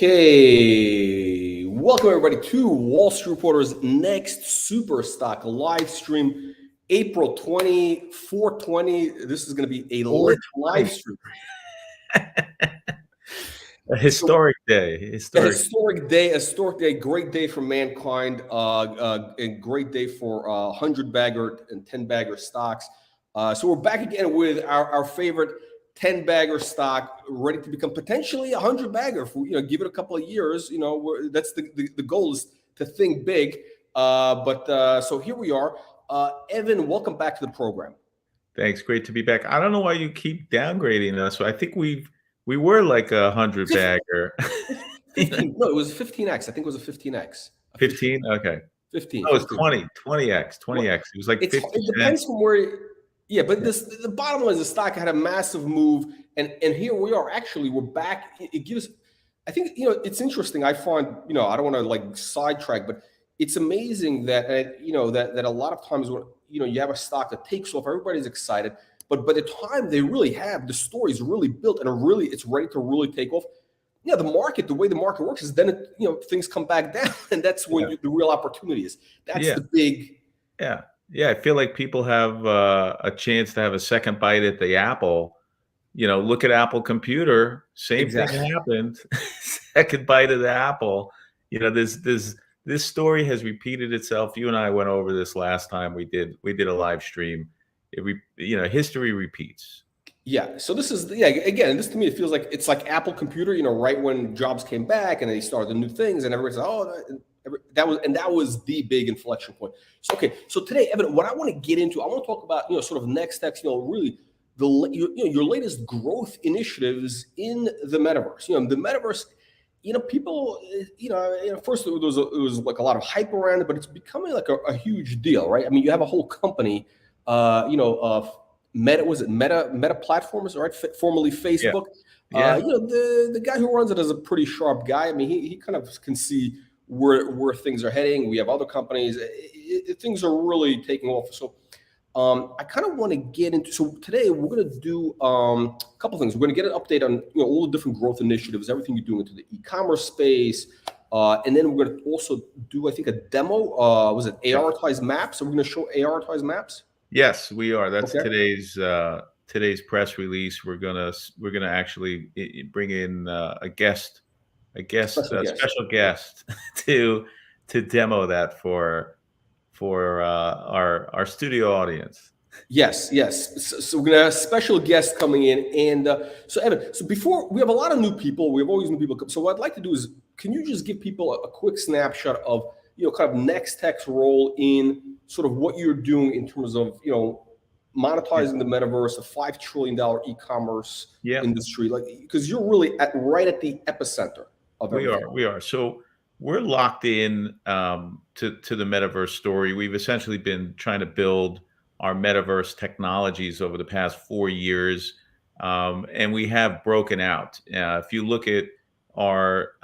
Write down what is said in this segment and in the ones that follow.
Okay, welcome everybody to Wall Street Reporter's next super stock live stream, April 20, 420. This is going to be a lit live stream. A historic day. A historic day, great day for mankind, and great day for 100-bagger and 10-bagger stocks. So we're back again with our favorite 10-bagger stock, ready to become potentially a 100-bagger. For give it a couple of years. That's the goal, is to think big. So here we are. Evan, welcome back to the program. Thanks, great to be back. I don't know why you keep downgrading us. So I think we were like a 100-bagger. 15. No, it was 15x. I think it was a 15x. 15? Okay. 15. Oh, it was 20x. It was like 50. It depends from where. Yeah, but the bottom line is the stock had a massive move, and here we are. Actually, we're back. It gives, I think, it's interesting. I find, I don't want to like sidetrack, but it's amazing that that a lot of times when you have a stock that takes off, everybody's excited, but by the time they really have the story's really built and it's ready to really take off. Yeah, the way the market works is then things come back down, and that's when the real opportunity is. That's the big. Yeah, I feel like people have a chance to have a second bite at the apple. Look at Apple Computer. Same thing happened. Second bite of the apple. This story has repeated itself. You and I went over this last time we did a live stream. History repeats. Yeah. So this is again. This to me, it feels like it's like Apple Computer. Right when Jobs came back and they started the new things, and everybody's like, oh. That was the big inflection point. So today, Evan, what I want to get into, I want to talk about sort of NexTech, really your latest growth initiatives in the metaverse. The metaverse, people, first it was like a lot of hype around it, but it's becoming like a huge deal, right? I mean, you have a whole company, Meta Platforms, right? Formerly Facebook. Yeah. The guy who runs it is a pretty sharp guy. I mean, he kind of can see where things are heading. We have other companies. Things are really taking off. So I kind of want to get into. So today we're going to do a couple things. We're going to get an update on all the different growth initiatives, everything you're doing into the e-commerce space, and then we're going to also do, I think, a demo. Was it AR-tized maps? So we're going to show AR-tized maps. Yes, we are. That's today's press release. We're gonna actually bring in a special guest to demo that for our studio audience. Yes. So we're gonna have a special guest coming in, and so Evan. So before, we have a lot of new people. We have always new people. So what I'd like to do is, can you just give people a quick snapshot of kind of NexTech's role in sort of what you're doing in terms of monetizing the metaverse, a $5 trillion e-commerce industry, like, because you're really right at the epicenter of everything. We are. So we're locked in to the metaverse story. We've essentially been trying to build our metaverse technologies over the past 4 years, and we have broken out. If you look at our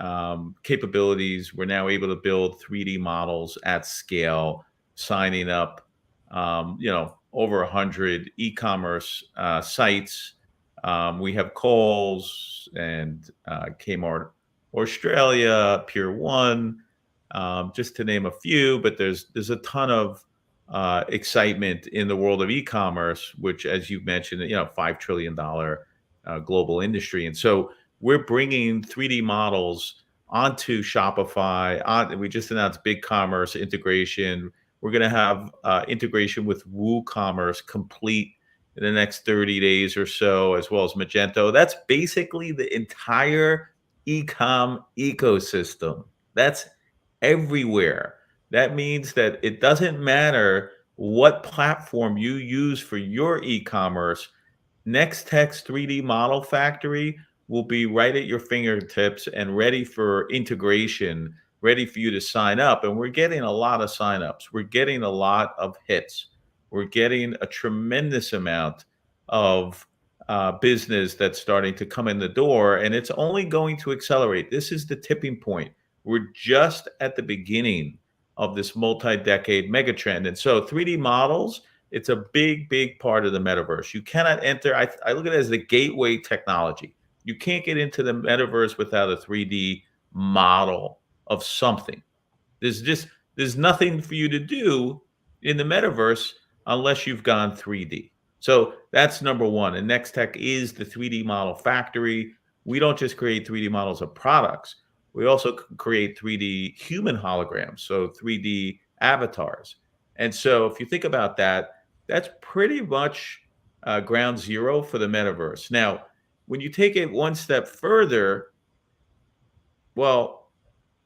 capabilities, we're now able to build 3D models at scale, signing up, over 100 e-commerce sites. We have Kohl's and Kmart Australia, Pier 1, just to name a few. But there's a ton of excitement in the world of e-commerce, which, as you mentioned, $5 trillion global industry. And so we're bringing 3D models onto Shopify. We just announced BigCommerce integration. We're going to have integration with WooCommerce complete in the next 30 days or so, as well as Magento. That's basically the entire e-com ecosystem. That's everywhere. That means that it doesn't matter what platform you use for your e-commerce. NexTech's 3D model factory will be right at your fingertips and ready for integration, ready for you to sign up. And we're getting a lot of signups. We're getting a lot of hits. We're getting a tremendous amount of business that's starting to come in the door, and it's only going to accelerate. This is the tipping point. We're just at the beginning of this multi-decade megatrend. And so 3D models, it's a big, big part of the metaverse. You cannot enter. I look at it as the gateway technology. You can't get into the metaverse without a 3D model of something. There's nothing for you to do in the metaverse unless you've gone 3D. So that's number one. And NexTech is the 3D model factory. We don't just create 3D models of products. We also create 3D human holograms, so 3D avatars. And so if you think about that, that's pretty much ground zero for the metaverse. Now, when you take it one step further, well,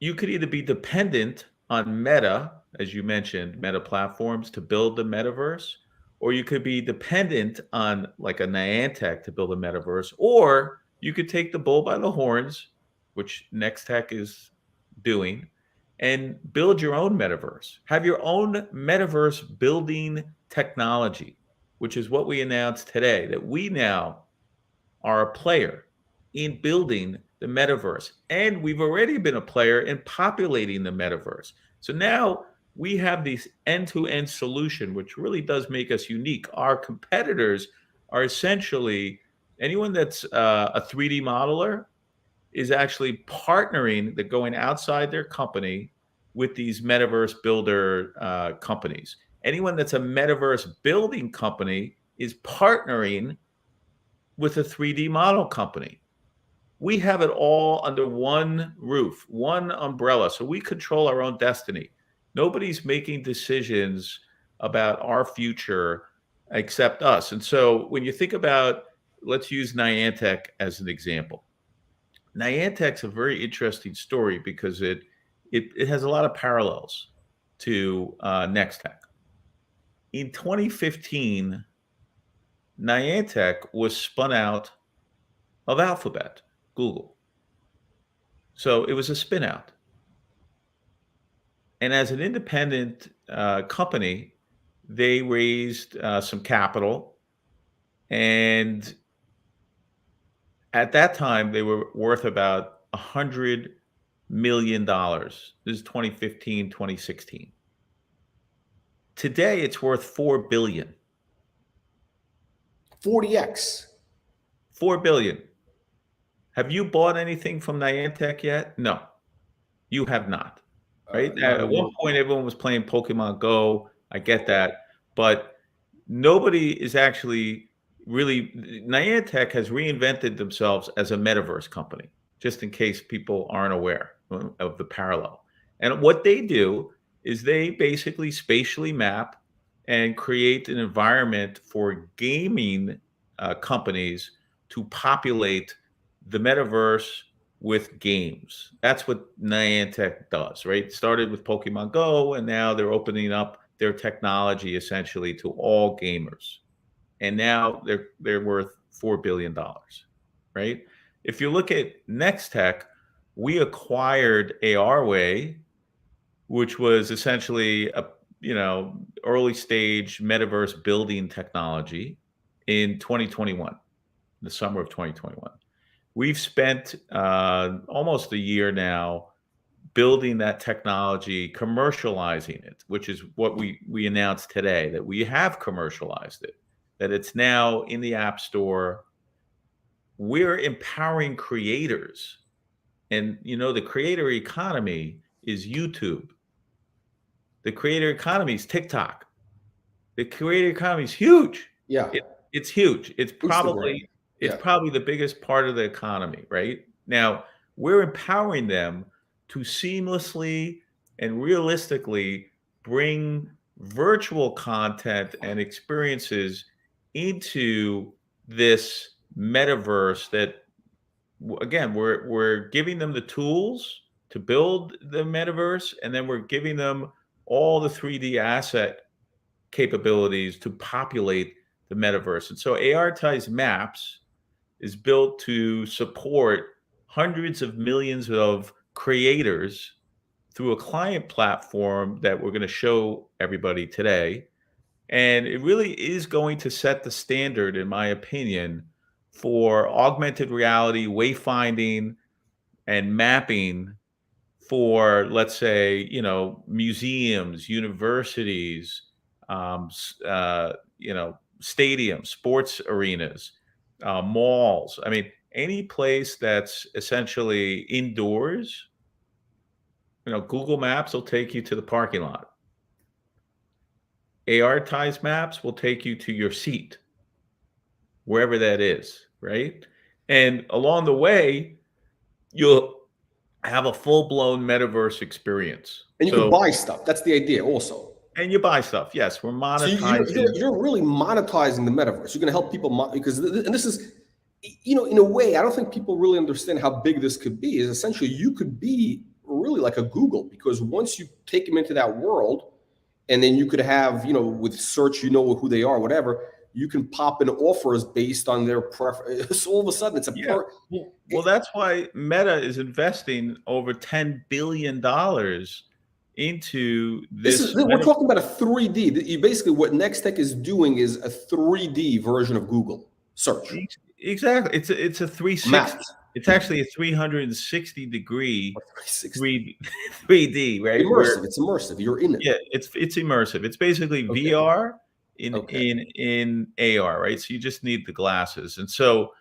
you could either be dependent on Meta, as you mentioned, Meta platforms to build the metaverse, or you could be dependent on like a Niantic to build a metaverse, or you could take the bull by the horns, which NexTech is doing, and build your own metaverse. Have your own metaverse building technology, which is what we announced today, that we now are a player in building the metaverse. And we've already been a player in populating the metaverse. So now we have this end-to-end solution, which really does make us unique. Our competitors are essentially anyone that's a 3D modeler is actually partnering, they're going outside their company with these metaverse builder companies. Anyone that's a metaverse building company is partnering with a 3D model company. We have it all under one roof, one umbrella. So we control our own destiny. Nobody's making decisions about our future except us. And so when you think about, let's use Niantic as an example. Niantic's a very interesting story because it has a lot of parallels to NexTech. In 2015, Niantic was spun out of Alphabet, Google. So it was a spin out. And as an independent company, they raised some capital. And at that time, they were worth about $100 million. This is 2015, 2016. Today, it's worth $4 billion. 40x. $4 billion. Have you bought anything from Niantic yet? No, you have not. Right? At one point, everyone was playing Pokemon Go. I get that. But nobody is actually really, Niantic has reinvented themselves as a metaverse company, just in case people aren't aware of the parallel. And what they do is they basically spatially map and create an environment for gaming companies to populate the metaverse with games. That's what Niantic does, right? It started with Pokemon Go, and now they're opening up their technology essentially to all gamers. And now they're worth $4 billion, right? If you look at NexTech, we acquired ARway, which was essentially a early stage metaverse building technology in 2021, the summer of 2021. We've spent almost a year now building that technology, commercializing it, which is what we announced today, that we have commercialized it, that it's now in the App Store. We're empowering creators. And, the creator economy is YouTube. The creator economy is TikTok. The creator economy is huge. Yeah. It's huge. It's probably Instagram. Probably the biggest part of the economy, right? Now, we're empowering them to seamlessly and realistically bring virtual content and experiences into this metaverse that, again, we're giving them the tools to build the metaverse, and then we're giving them all the 3D asset capabilities to populate the metaverse. And so ARitize Maps is built to support hundreds of millions of creators through a client platform that we're going to show everybody today. And it really is going to set the standard, in my opinion, for augmented reality, wayfinding, and mapping for, let's say, museums, universities, stadiums, sports arenas, malls. I mean, any place that's essentially indoors Google Maps will take you to the parking lot. AR-tized maps will take you to your seat, wherever that is, right? And along the way, you'll have a full-blown metaverse experience. And you can buy stuff. That's the idea also. And you buy stuff. Yes, we're So monetizing. you're really monetizing the metaverse. You're going to help people because, and this is, in a way, I don't think people really understand how big this could be. Is essentially you could be really like a Google, because once you take them into that world, and then you could have, with search, who they are, whatever, you can pop in offers based on their preference. So all of a sudden, it's a well, that's why Meta is investing over $10 billion into this. We're talking about a 3D. Basically, what NexTech is doing is a 3D version of Google search. Exactly. It's a 360. Mapped. It's actually a 360 degree 3D, right? Immersive. It's immersive. You're in it. Yeah, it's immersive. It's basically VR in AR, right? So you just need the glasses. And so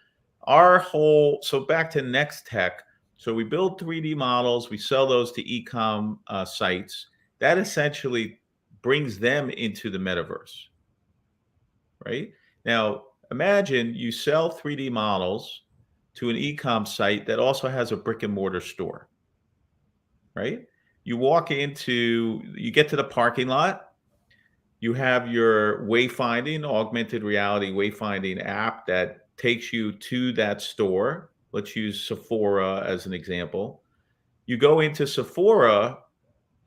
so back to NexTech. So we build 3D models, we sell those to e-com sites. That essentially brings them into the metaverse, right? Now, imagine you sell 3D models to an e-com site that also has a brick and mortar store, right? You get to the parking lot, you have your wayfinding, augmented reality wayfinding app that takes you to that store. Let's use Sephora as an example. You go into Sephora,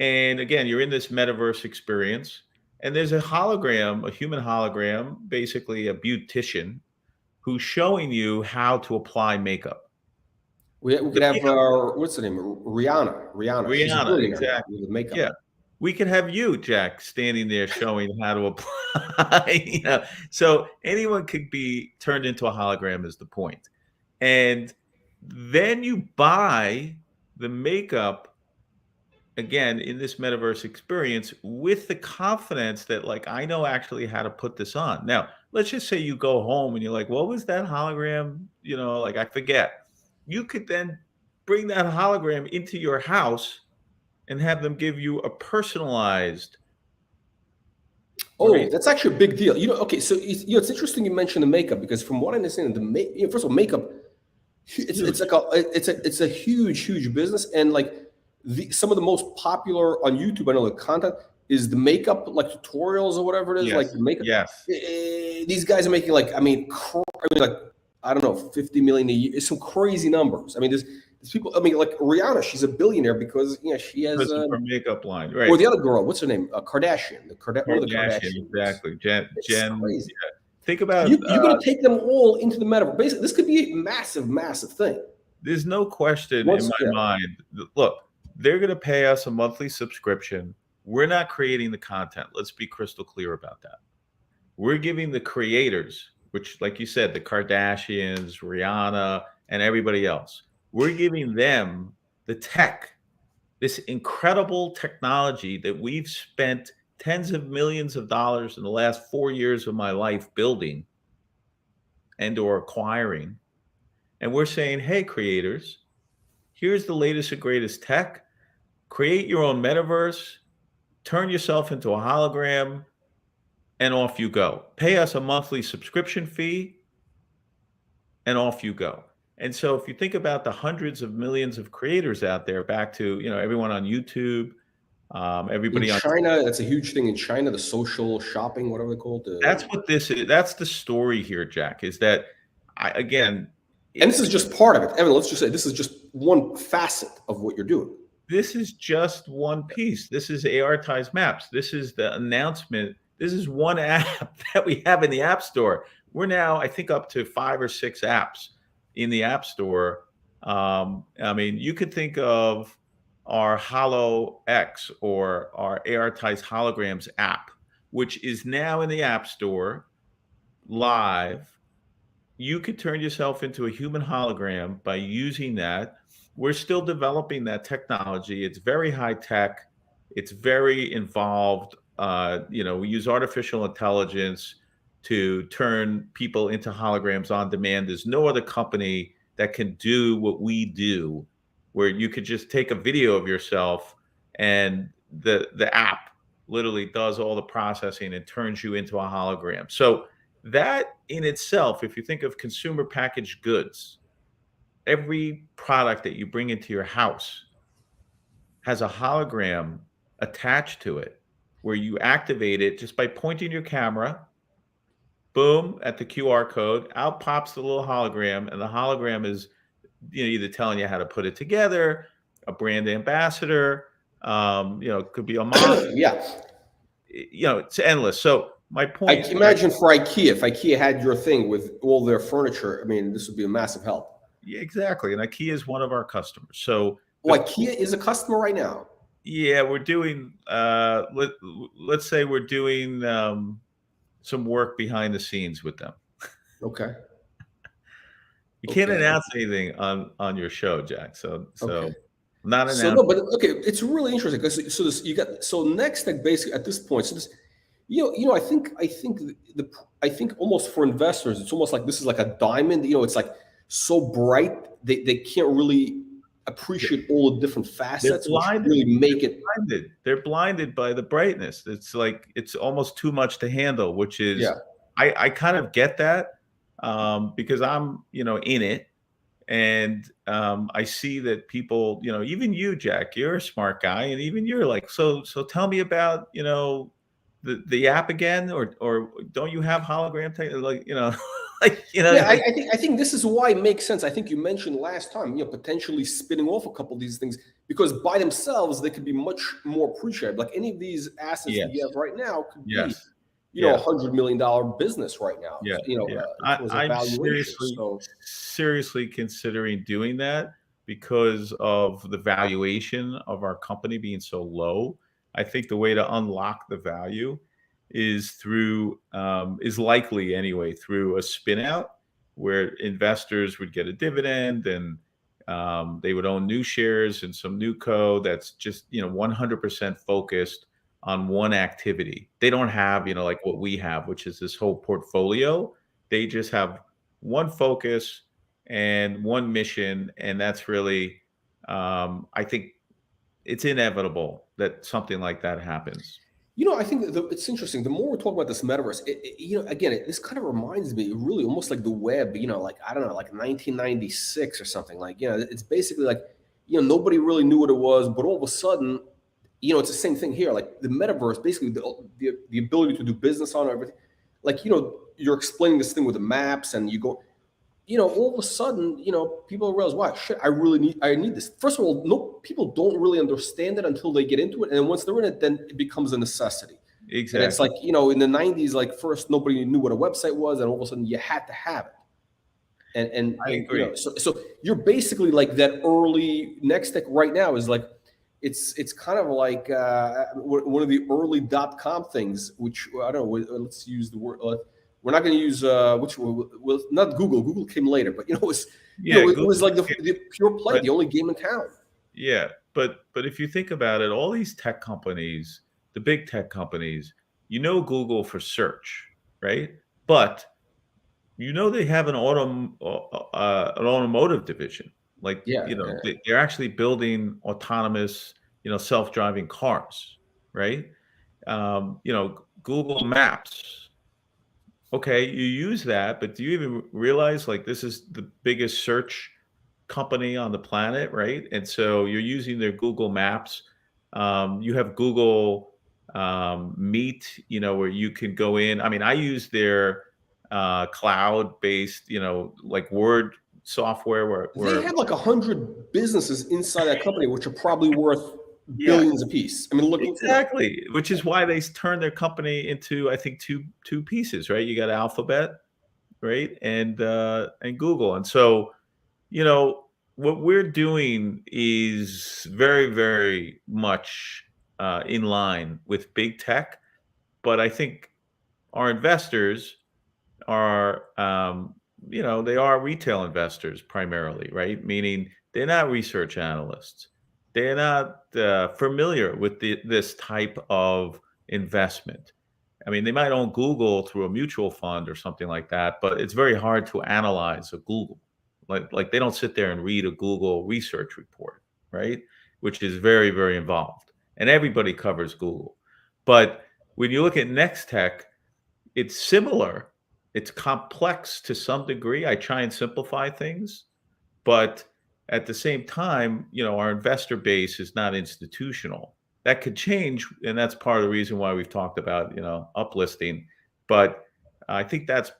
and again, you're in this metaverse experience, and there's a hologram, a human hologram, basically a beautician, who's showing you how to apply makeup. We could have, what's the name? Rihanna, exactly. With makeup. Yeah. We could have you, Jack, standing there showing how to apply. So anyone could be turned into a hologram is the point. And then you buy the makeup, again, in this metaverse experience with the confidence that, like, I know actually how to put this on. Now, let's just say you go home and you're like, what was that hologram? Like, I forget. You could then bring that hologram into your house and have them give you a personalized. That's actually a big deal. Okay, so it's interesting you mentioned the makeup, because from what I understand, first of all, makeup, it's a huge business, and like some of the most popular on YouTube, I know the content is the makeup, like tutorials or whatever it is, like the makeup. Yes. These guys are making like I don't know, 50 million a year. It's some crazy numbers. I mean, there's people. I mean, like Rihanna, she's a billionaire because she has her makeup line, right? Or the other girl, what's her name? Kardashian. The Kardashian, exactly. Jen. Yeah. Think about you're going to take them all into the metaverse. Basically, this could be a massive thing. There's no question in my mind. Look, they're going to pay us a monthly subscription. We're not creating the content. Let's be crystal clear about that. We're giving the creators, which, like you said, the Kardashians, Rihanna, and everybody else, we're giving them the tech, this incredible technology that we've spent tens of millions of dollars in the last 4 years of my life building and or acquiring. And we're saying, hey, creators, here's the latest and greatest tech. Create your own metaverse, turn yourself into a hologram, and off you go. Pay us a monthly subscription fee, and off you go. And so if you think about the hundreds of millions of creators out there, back to everyone on YouTube, everybody in China, that's a huge thing in China, the social shopping, whatever they call it. That's what this is. That's the story here, Jack, is that, and this is just part of it. Evan, let's just say this is just one facet of what you're doing. This is just one piece. This is AR-tized maps. This is the announcement. This is one app that we have in the App Store. We're now, I think, up to 5 or 6 apps in the App Store. I mean, you could think of our Holo X or our AR-tized Holograms app, which is now in the App Store live. You could turn yourself into a human hologram by using that. We're still developing that technology. It's very high tech. It's very involved. We use artificial intelligence to turn people into holograms on demand. There's no other company that can do what we do, where you could just take a video of yourself and the app literally does all the processing and turns you into a hologram. So that in itself, if you think of consumer packaged goods, every product that you bring into your house has a hologram attached to it where you activate it just by pointing your camera, boom, at the QR code, out pops the little hologram, and the hologram is, either telling you how to put it together, a brand ambassador, it could be a model. Yeah. It's endless. So my I point, can imagine for IKEA, if IKEA had your thing with all their furniture, I mean, this would be a massive help. yeah, exactly. And IKEA is one of our customers. So Well, IKEA is a customer right now. yeah, we're doing, let's say we're doing some work behind the scenes with them. Okay. You can't Okay. announce anything on your show, Jack. So Okay. not So announcing. no, but okay, it's really interesting because so NexTech basically at this point. So this, I think almost for investors, it's almost like this is like a diamond. It's like so bright they can't really appreciate all the different facets, which really make it. They're blinded by the brightness. It's like it's almost too much to handle, which is Yeah. I kind of get that because I'm in it. And I see that people, even you, Jack, you're a smart guy, and even you're like, so tell me about, the app again, or don't you have hologram tech? Like, Yeah, I think this is why it makes sense. I think you mentioned last time, potentially spinning off a couple of these things because by themselves they could be much more appreciated. Like any of these assets that you have right now could be, $100 million business right now. Yeah, I'm seriously considering doing that because of the valuation of our company being so low. I think the way to unlock the value is is likely anyway through a spin out where investors would get a dividend and they would own new shares in some new co that's just 100% focused on one activity. They don't have like what we have, which is this whole portfolio. They just have one focus and one mission, and that's really I think it's inevitable that something like that happens. I think it's interesting. The more we're talking about this metaverse, this kind of reminds me really almost like the web, like, I don't know, like 1996 or something. Like, it's basically like, nobody really knew what it was, but all of a sudden, it's the same thing here. Like the metaverse, basically the ability to do business on everything. Like, you're explaining this thing with the maps and you go, all of a sudden, people realize, wow, shit, I need this. First of all, no, people don't really understand it until they get into it. And once they're in it, then it becomes a necessity. Exactly. And it's like, in the 90s, like first nobody knew what a website was, and all of a sudden you had to have it. And I agree. So you're basically like that early NexTech right now is like, it's kind of like one of the early .com things, which I don't know, let's use the word, we're not going to use not Google. Google came later, but it was like the pure play, the only game in town. Yeah, but if you think about it, all these tech companies, the big tech companies, Google for search, right? But they have an automotive division. Like they're actually building autonomous, self-driving cars, right? Google Maps. Okay, you use that, but do you even realize like this is the biggest search company on the planet, right? And so you're using their Google Maps. You have Google Meet, where you can go in. I mean, I use their cloud-based, like Word software where they have like 100 businesses inside that company, which are probably worth billions a piece. I mean, look exactly, which is why they turned their company into, I think, two pieces, right? You got Alphabet, right, and Google, and so what we're doing is very, very much in line with big tech, but I think our investors are, they are retail investors primarily, right? Meaning they're not research analysts. They're not familiar with this type of investment. I mean, they might own Google through a mutual fund or something like that, but it's very hard to analyze a Google. Like they don't sit there and read a Google research report, right? Which is very, very involved. and everybody covers Google. But when you look at NexTech, it's similar. It's complex to some degree. I try and simplify things, but at the same time, our investor base is not institutional. That could change, and that's part of the reason why we've talked about, uplisting. But I think that's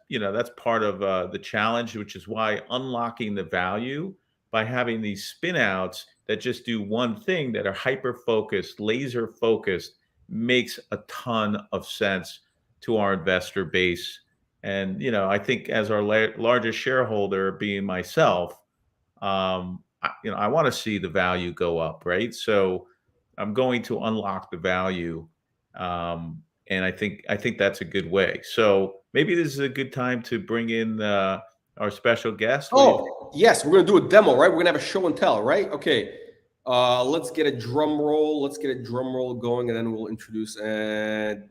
part of the challenge, which is why unlocking the value by having these spin outs that just do one thing, that are hyper focused, laser focused, makes a ton of sense to our investor base. And I think as our largest shareholder, being myself, I want to see the value go up, right? So I'm going to unlock the value, and I think that's a good way. So maybe this is a good time to bring in our special guest. Oh, yes, we're gonna do a demo, right? We're gonna have a show and tell, right? Okay. Let's get a drum roll. Let's get a drum roll going, and then we'll introduce. And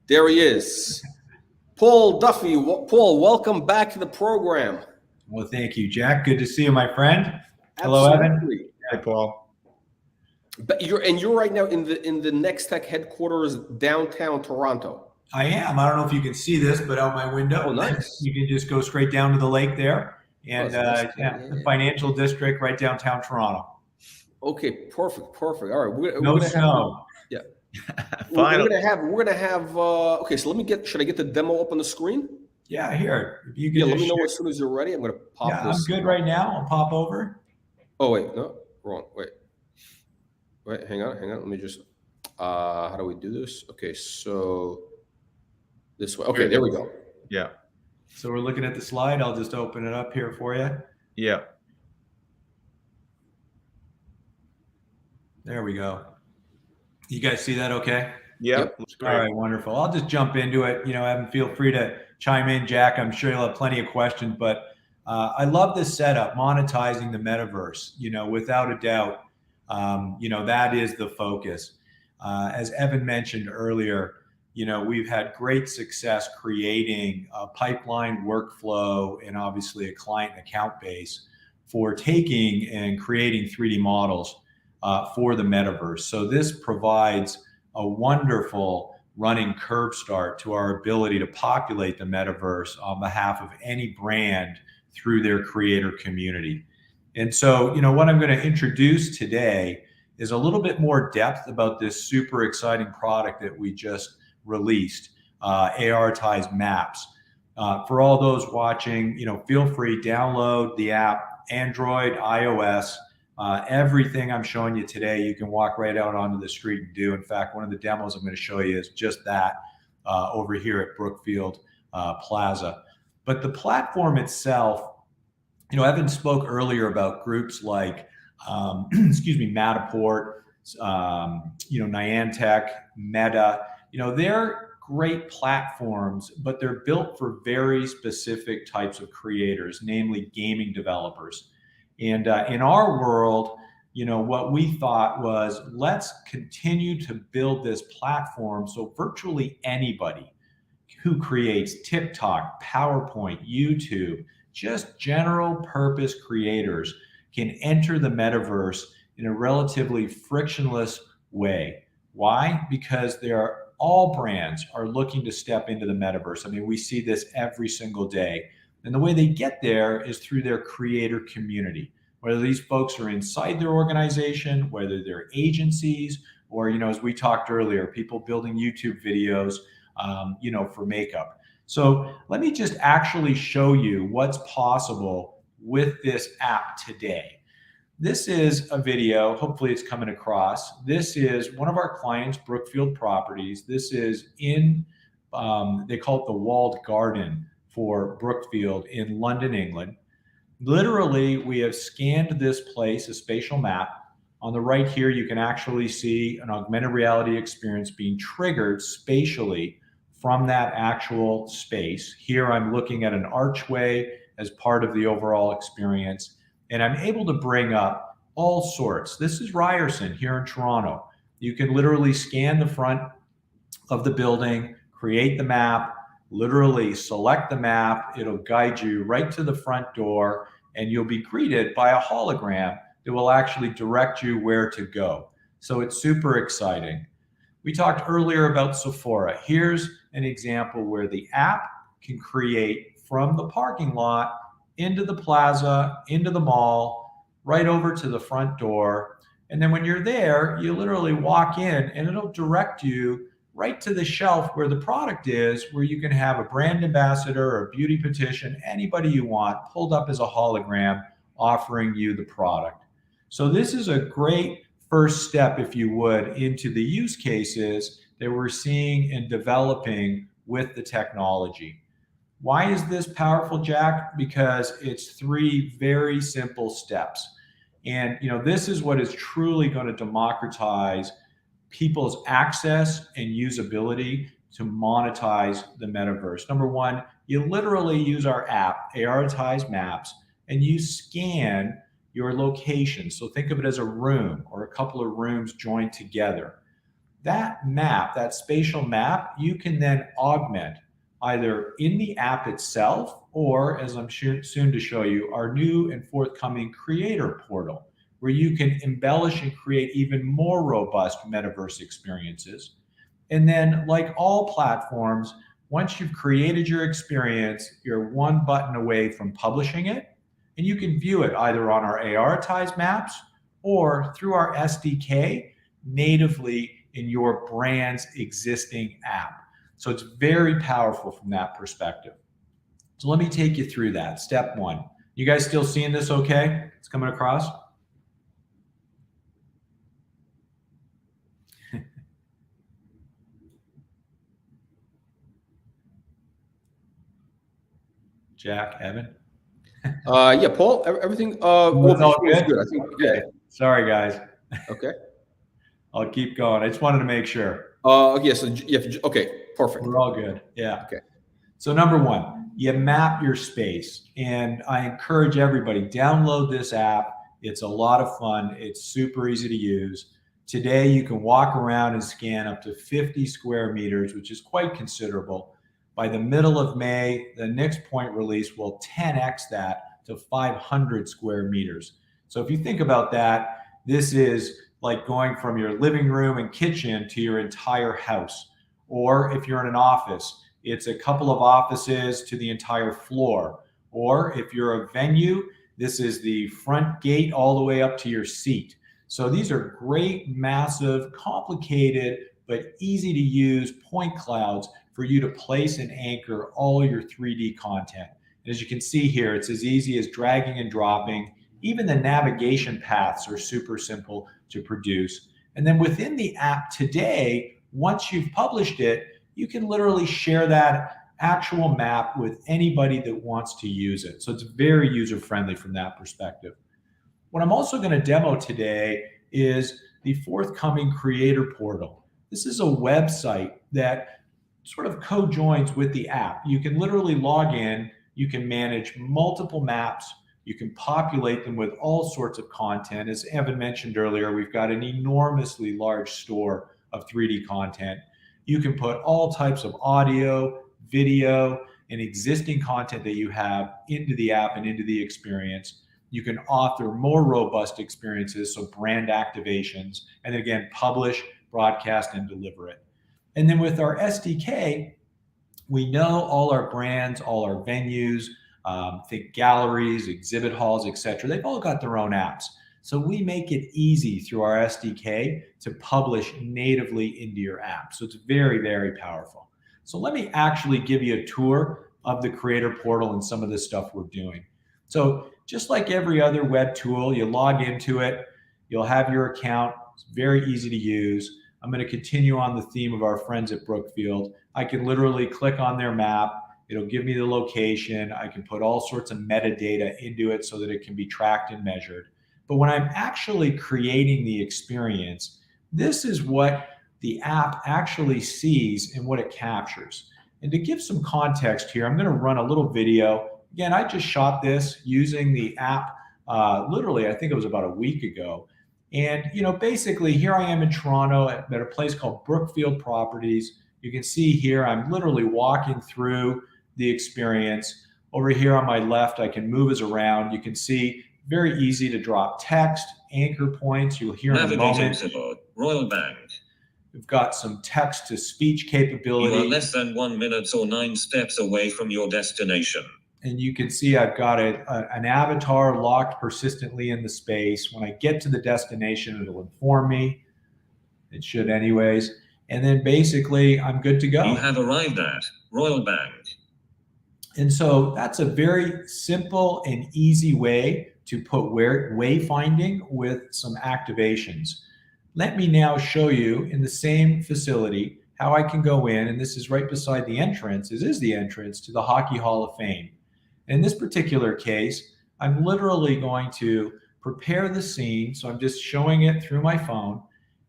there he is, Paul Duffy. Paul, welcome back to the program. Well, thank you, Jack. Good to see you, my friend. Absolutely. Hello, Evan. Hi, Paul. But you're right now in the NexTech headquarters downtown Toronto. I am. I don't know if you can see this, but out my window, oh, nice. You can just go straight down to the lake there, and the financial district right downtown Toronto. Okay, perfect. All right, we're no gonna snow. Yeah. we're gonna have. Okay, so should I get the demo up on the screen? Yeah, here. If you can let me know as soon as you're ready. I'm gonna pop this. I'm good right now. I'll pop over. Oh wait, no, wrong. Wait, hang on. Let me just. How do we do this? Okay, so this way. Okay, there we go. Yeah. So we're looking at the slide. I'll just open it up here for you. Yeah. There we go. You guys see that okay? Yep. All right, wonderful. I'll just jump into it. Evan, feel free to chime in. Jack, I'm sure you'll have plenty of questions, but I love this setup, monetizing the metaverse. Without a doubt, that is the focus. As Evan mentioned earlier, we've had great success creating a pipeline workflow and obviously a client account base for taking and creating 3D models for the metaverse. So this provides a wonderful running curb start to our ability to populate the metaverse on behalf of any brand through their creator community. And so, what I'm going to introduce today is a little bit more depth about this super exciting product that we just released, ARitize Maps. For all those watching, feel free, download the app, Android, iOS. Everything I'm showing you today, you can walk right out onto the street and do. In fact, one of the demos I'm going to show you is just that over here at Brookfield Plaza. But the platform itself, Evan spoke earlier about groups like, Matterport, Niantic, Meta. They're great platforms, but they're built for very specific types of creators, namely gaming developers. And in our world, what we thought was, let's continue to build this platform so virtually anybody who creates TikTok, PowerPoint, YouTube, just general purpose creators can enter the metaverse in a relatively frictionless way. Why? Because all brands are looking to step into the metaverse. I mean, we see this every single day. And the way they get there is through their creator community, whether these folks are inside their organization, whether they're agencies, or, as we talked earlier, people building YouTube videos, for makeup. So let me just actually show you what's possible with this app today. This is a video, hopefully it's coming across. This is one of our clients, Brookfield Properties. This is in, they call it the walled garden for Brookfield in London, England. Literally, we have scanned this place, a spatial map. On the right here, you can actually see an augmented reality experience being triggered spatially from that actual space. Here, I'm looking at an archway as part of the overall experience, and I'm able to bring up all sorts. This is Ryerson here in Toronto. You can literally scan the front of the building, create the map, literally select the map. It'll guide you right to the front door, and you'll be greeted by a hologram that will actually direct you where to go. So it's super exciting. We talked earlier about Sephora. Here's an example where the app can create from the parking lot into the plaza, into the mall, right over to the front door. And then when you're there, you literally walk in and it'll direct you right to the shelf where the product is, where you can have a brand ambassador or a beauty petition, anybody you want, pulled up as a hologram offering you the product. So this is a great first step, if you would, into the use cases that we're seeing and developing with the technology. Why is this powerful, Jack? Because it's 3 very simple steps. And this is what is truly going to democratize people's access and usability to monetize the metaverse. Number 1, you literally use our app, ARitize Maps, and you scan your location. So think of it as a room or a couple of rooms joined together. That map, that spatial map, you can then augment either in the app itself or, as I'm soon to show you, our new and forthcoming creator portal, where you can embellish and create even more robust metaverse experiences. And then, like all platforms, once you've created your experience, you're 1 button away from publishing it, and you can view it either on our ARitize Maps or through our SDK natively in your brand's existing app. So it's very powerful from that perspective. So let me take you through that. Step 1. You guys still seeing this okay? It's coming across? Jack, Evan? Yeah, Paul, everything it's all good? I think, yeah. Sorry, guys. Okay. I'll keep going. I just wanted to make sure. Okay, so okay, perfect. We're all good. Yeah. Okay. So number 1, you map your space. And I encourage everybody, download this app. It's a lot of fun. It's super easy to use. Today, you can walk around and scan up to 50 square meters, which is quite considerable. By the middle of May, the next point release will 10x that to 500 square meters. So if you think about that, this is like going from your living room and kitchen to your entire house. Or if you're in an office, it's a couple of offices to the entire floor. Or if you're a venue, this is the front gate all the way up to your seat. So these are great, massive, complicated, but easy to use point clouds for you to place and anchor all your 3D content. And as you can see here, it's as easy as dragging and dropping. Even the navigation paths are super simple to produce. And then within the app today, once you've published it, you can literally share that actual map with anybody that wants to use it. So it's very user-friendly from that perspective. What I'm also going to demo today is the forthcoming creator portal. This is a website that sort of co-joins with the app. You can literally log in, you can manage multiple maps, you can populate them with all sorts of content. As Evan mentioned earlier, we've got an enormously large store of 3D content. You can put all types of audio, video, and existing content that you have into the app and into the experience. You can author more robust experiences, so brand activations, and then again, publish, broadcast, and deliver it. And then with our SDK, we know all our brands, all our venues, think galleries, exhibit halls, etc. They've all got their own apps. So we make it easy through our SDK to publish natively into your app. So it's very, very powerful. So let me actually give you a tour of the creator portal and some of the stuff we're doing. So just like every other web tool, you log into it, you'll have your account. It's very easy to use. I'm going to continue on the theme of our friends at Brookfield. I can literally click on their map. It'll give me the location. I can put all sorts of metadata into it so that it can be tracked and measured. But when I'm actually creating the experience, this is what the app actually sees and what it captures. And to give some context here, I'm going to run a little video. Again, I just shot this using the app literally, I think it was about a week ago. And, basically here I am in Toronto at a place called Brookfield Properties. You can see here, I'm literally walking through the experience. Over here on my left, I can move us around. You can see very easy to drop text, anchor points. You'll hear in a moment Royal Bank. We've got some text-to-speech You capability. are less than 1 minute or 9 steps away from your destination. And you can see I've got an avatar locked persistently in the space. When I get to the destination, it'll inform me. It should anyways. And then basically, I'm good to go. You have arrived at Royal Bank. And so that's a very simple and easy way to put wayfinding with some activations. Let me now show you in the same facility how I can go in, and this is right beside the entrance. This is the entrance to the Hockey Hall of Fame. In this particular case, I'm literally going to prepare the scene. So I'm just showing it through my phone,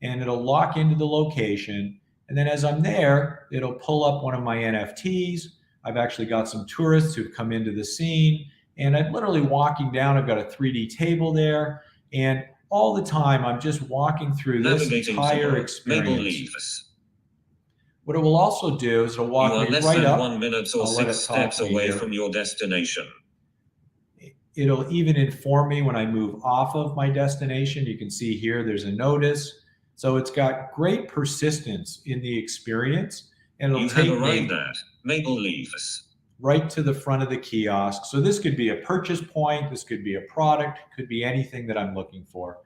and it'll lock into the location. And then as I'm there, it'll pull up one of my NFTs. I've actually got some tourists who've come into the scene, and I'm literally walking down. I've got a 3D table there, and all the time I'm just walking through this entire experience. What it will also do is it'll walk me right up. 1 minute or 6 steps away from your destination. It'll even inform me when I move off of my destination. You can see here there's a notice. So it's got great persistence in the experience, and it'll take me Maple Leafs right to the front of the kiosk. So this could be a purchase point, this could be a product, could be anything that I'm looking for.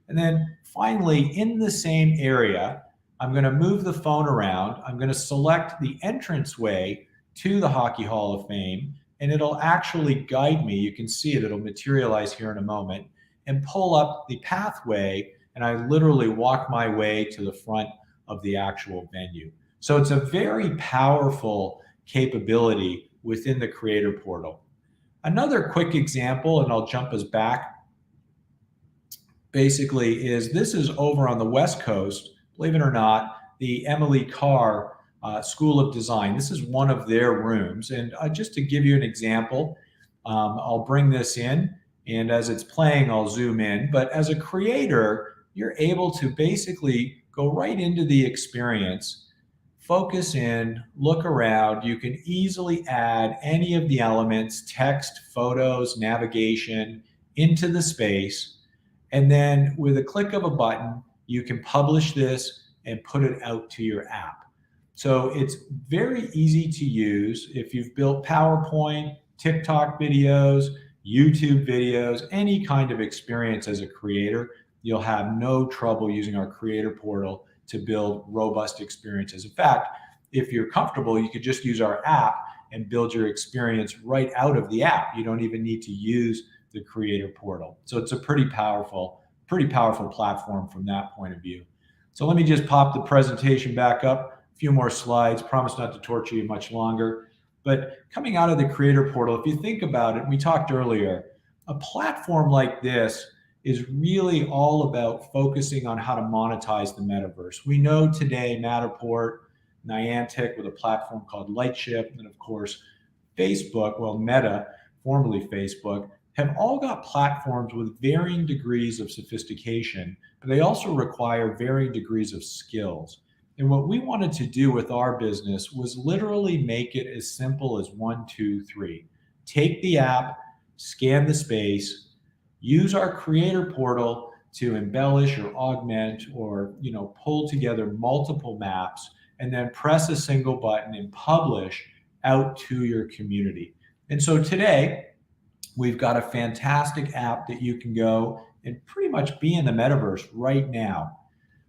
And then finally, in the same area, I'm going to move the phone around. I'm going to select the entranceway to the Hockey Hall of Fame, and it'll actually guide me. You can see it, it'll materialize here in a moment, and pull up the pathway, and I literally walk my way to the front of the actual venue. So it's a very powerful capability within the Creator Portal. Another quick example, and I'll jump us back, basically is this is over on the West Coast, believe it or not, the Emily Carr School of Design. This is one of their rooms. And just to give you an example, I'll bring this in, and as it's playing, I'll zoom in. But as a creator, you're able to basically go right into the experience, focus in, look around. You can easily add any of the elements, text, photos, navigation, into the space. And then with a click of a button, you can publish this and put it out to your app. So it's very easy to use. If you've built PowerPoint, TikTok videos, YouTube videos, any kind of experience as a creator, you'll have no trouble using our Creator Portal to build robust experiences. In fact, if you're comfortable, you could just use our app and build your experience right out of the app. You don't even need to use the Creator Portal. So it's a pretty powerful platform from that point of view. So let me just pop the presentation back up, a few more slides, promise not to torture you much longer. But coming out of the Creator Portal, if you think about it, we talked earlier, a platform like this is really all about focusing on how to monetize the metaverse. We know today Matterport, Niantic with a platform called Lightship, and of course, Facebook, well, Meta, formerly Facebook, have all got platforms with varying degrees of sophistication, but they also require varying degrees of skills. And what we wanted to do with our business was literally make it as simple as 1, 2, 3. Take the app, scan the space, use our Creator Portal to embellish or augment or pull together multiple maps, and then press a single button and publish out to your community. And so today, we've got a fantastic app that you can go and pretty much be in the metaverse right now.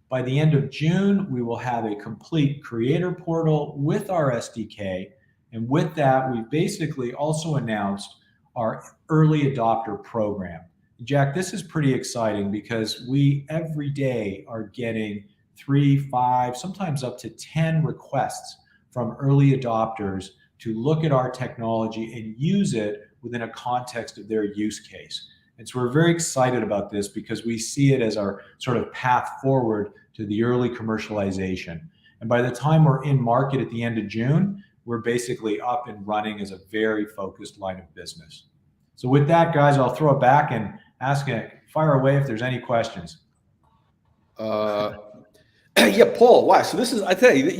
By the end of June, we will have a complete Creator Portal with our SDK. And with that, we've basically also announced our early adopter program. Jack, this is pretty exciting because we every day are getting 3, 5, sometimes up to 10 requests from early adopters to look at our technology and use it within a context of their use case. And so we're very excited about this because we see it as our sort of path forward to the early commercialization. And by the time we're in market at the end of June, we're basically up and running as a very focused line of business. So with that, guys, I'll throw it back and fire away if there's any questions. Yeah, Paul. Wow. So this is, I tell you,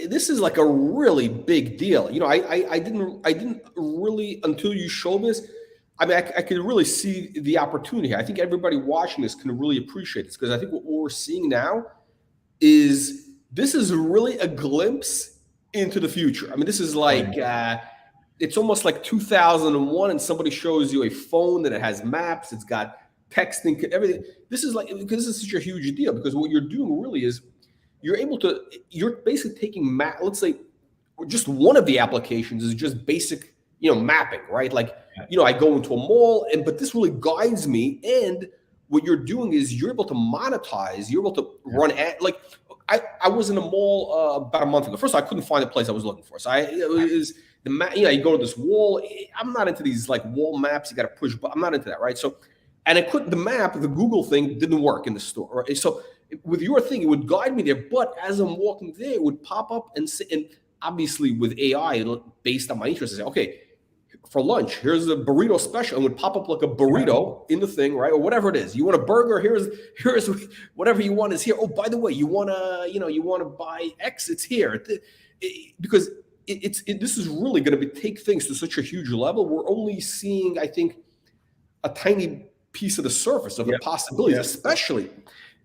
this is like a really big deal. I didn't really, until you showed this, I mean, I can really see the opportunity. I think everybody watching this can really appreciate this, because I think what we're seeing now is this is really a glimpse into the future. I mean, this is like it's almost like 2001, and somebody shows you a phone that it has maps, it's got texting, everything. This is like, because this is such a huge deal, because what you're doing really is you're basically taking let's say just one of the applications is just basic, mapping, right? Like, I go into a mall, but this really guides me. And what you're doing is you're able to monetize, you're able to run like, I was in a mall about a month ago. First of all, I couldn't find the place I was looking for. So it was you go to this wall. I'm not into these like wall maps. You got to push, but I'm not into that, right? So, and I couldn't, the Google thing didn't work in the store, right? So with your thing, it would guide me there. But as I'm walking there, it would pop up and say, and obviously with AI, based on my interest, I say, okay, for lunch, here's a burrito special, and would pop up like a burrito in the thing, right? Or whatever it is. You want a burger? Here's whatever you want is here. Oh, by the way, you want to buy X? It's here. Because this is really going to take things to such a huge level. We're only seeing, I think, a tiny piece of the surface of the possibilities, especially.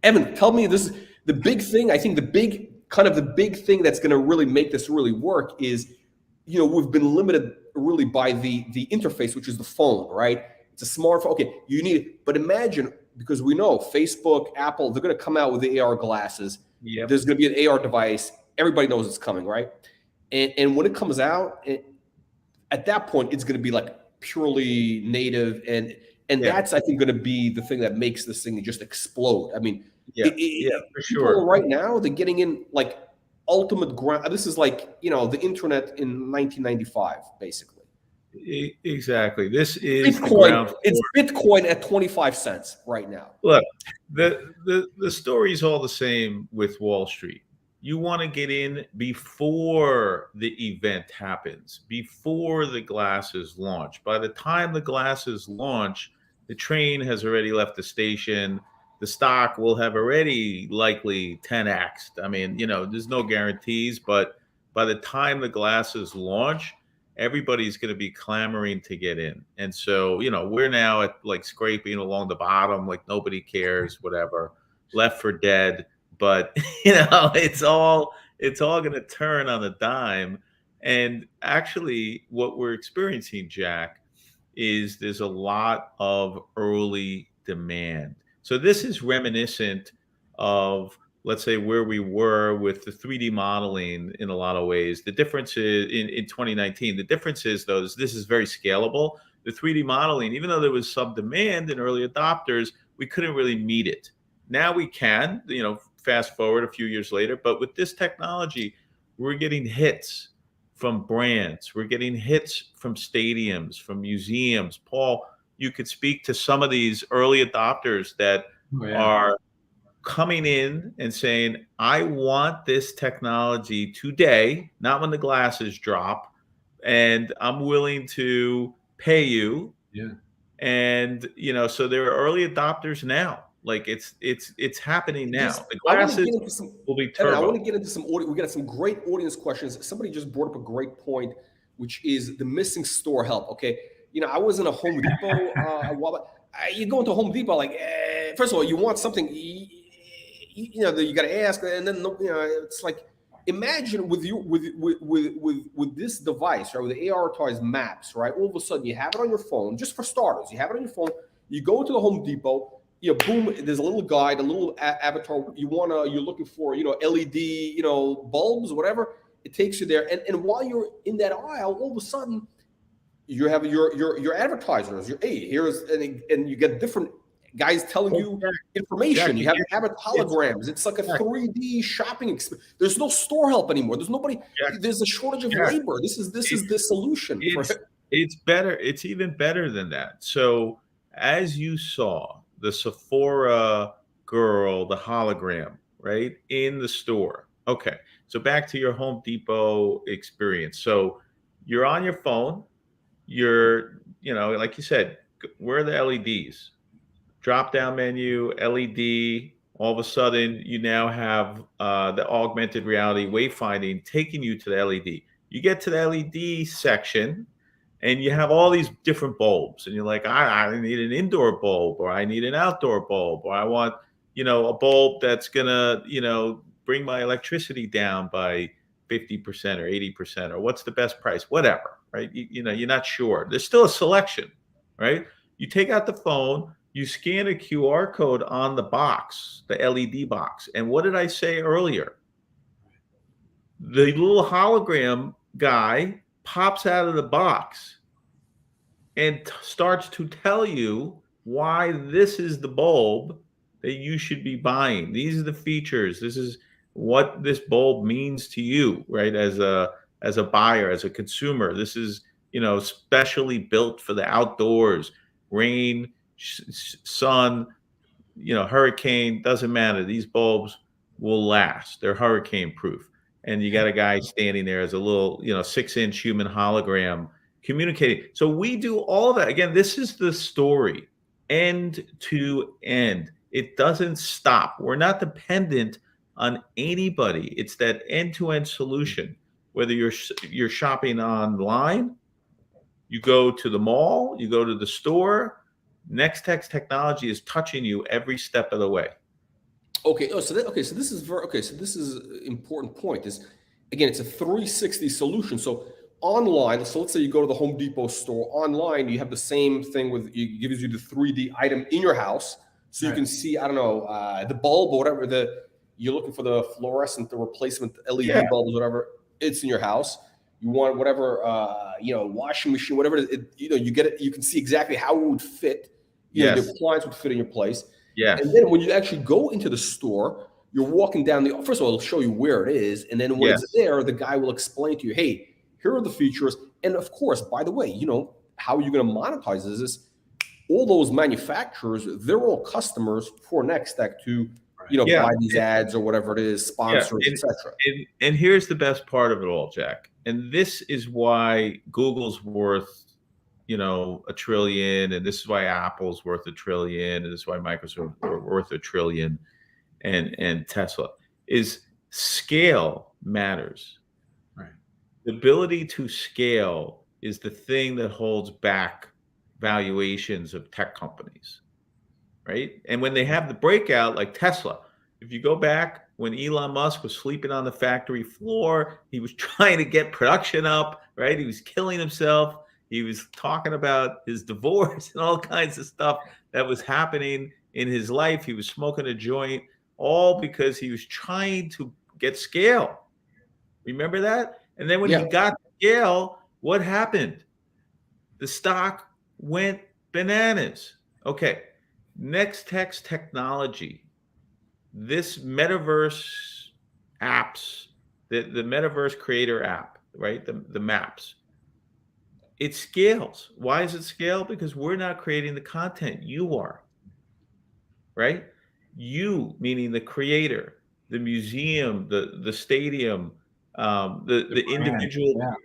Evan, tell me, this is the big thing. I think the big thing that's going to really make this really work is, we've been limited really by the interface, which is the phone, right? It's a smartphone. Okay, you need it. But imagine, because we know Facebook, Apple, they're going to come out with the AR glasses. Yep. There's going to be an AR device. Everybody knows it's coming, right? And when it comes out, at that point, it's going to be like purely native. And that's, I think, going to be the thing that makes this thing just explode. I mean, for sure. Right now, they're getting in like ultimate ground. This is like, the internet in 1995, basically. Exactly. This is Bitcoin. It's Bitcoin at 25 cents right now. Look, the story's all the same with Wall Street. You want to get in before the event happens, before the glasses launch. By the time the glasses launch, the train has already left the station. The stock will have already likely 10x'd. I mean, there's no guarantees, but by the time the glasses launch, everybody's going to be clamoring to get in. And so, we're now at like scraping along the bottom, like nobody cares, whatever, left for dead. But, it's all going to turn on a dime. And actually what we're experiencing, Jack, is there's a lot of early demand. So this is reminiscent of, let's say, where we were with the 3D modeling in a lot of ways. The difference is in 2019, the difference is, though, this is very scalable. The 3D modeling, even though there was some demand in early adopters, we couldn't really meet it. Now we can, fast forward a few years later, but with this technology, we're getting hits from brands. We're getting hits from stadiums, from museums. Paul, you could speak to some of these early adopters that are coming in and saying, I want this technology today, not when the glasses drop, and I'm willing to pay you. Yeah. And, so there are early adopters now. Like it's happening now. The glasses will be turbo. I want to get into some audio. We got some great audience questions. Somebody just brought up a great point, which is the missing store help. Okay. I was in a Home Depot. You go into Home Depot, like, first of all, you want something, you got to ask, and then it's like, imagine with this device, right, with the AR-tized maps, right? All of a sudden, you have it on your phone. Just for starters, you have it on your phone. You go to the Home Depot. Boom. There's a little guide, a little avatar. You're looking for, LED, bulbs, whatever. It takes you there, and while you're in that aisle, all of a sudden, you have your advertisers. And you get different guys telling you information. You have holograms. It's like a 3D shopping experience. There's no store help anymore. There's nobody. There's a shortage of labor. This is the solution. It's better. It's even better than that. So as you saw the Sephora girl, the hologram, right, in the store. Okay. So back to your Home Depot experience. So you're on your phone. You're, like you said, where are the LEDs? Drop down menu, LED. All of a sudden, you now have the augmented reality wayfinding taking you to the LED. You get to the LED section, And you have all these different bulbs, and you're like, I need an indoor bulb, or I need an outdoor bulb, or I want, a bulb that's gonna, bring my electricity down by 50% or 80%, or what's the best price, whatever, right? You're not sure. There's still a selection, right? You take out the phone, you scan a QR code on the box, the LED box. And what did I say earlier? The little hologram guy pops out of the box and starts to tell you why this is the bulb that you should be buying. These are the features. This is what this bulb means to you, right? As a buyer, as a consumer, this is, specially built for the outdoors, rain, sun, hurricane, doesn't matter. These bulbs will last. They're hurricane proof. And you got a guy standing there as a little, 6-inch human hologram communicating. So we do all that. Again, this is the story, end to end. It doesn't stop. We're not dependent on anybody. It's that end-to-end solution. Whether you're shopping online, you go to the mall, you go to the store, NexTech's technology is touching you every step of the way. Okay. Oh, so this is So this is an important point. Is again, it's a 360 solution. So online, so let's say you go to the Home Depot store. Online, you have the same thing with it gives you the 3D item in your house, so you can see, I don't know, the bulb or whatever you're looking for, the fluorescent, the replacement LED bulbs, whatever. It's in your house. You want whatever, washing machine, whatever. You get it. You can see exactly how it would fit. The appliance would fit in your place. Yeah. And then when you actually go into the store, you're walking down first of all, it'll show you where it is. And then when it's there, the guy will explain to you, hey, here are the features. And of course, by the way, how are you going to monetize this? All those manufacturers, they're all customers for NexTech to, buy these ads or whatever it is, sponsors, etc. And here's the best part of it all, Jack. And this is why Google's worth, $1 trillion, and this is why Apple's worth $1 trillion, and this is why Microsoft are worth $1 trillion, and Tesla is scale matters. Right. The ability to scale is the thing that holds back valuations of tech companies, right? And when they have the breakout, like Tesla, if you go back when Elon Musk was sleeping on the factory floor, he was trying to get production up, right? He was killing himself. He was talking about his divorce and all kinds of stuff that was happening in his life. He was smoking a joint, all because he was trying to get scale. Remember that? And then when he got scale, what happened? The stock went bananas. Okay, NexTech's technology, this Metaverse apps, the Metaverse Creator App, right? The maps. It scales. Why does it scale? Because we're not creating the content. You are, right? You, meaning the creator, the museum, the stadium, the individual.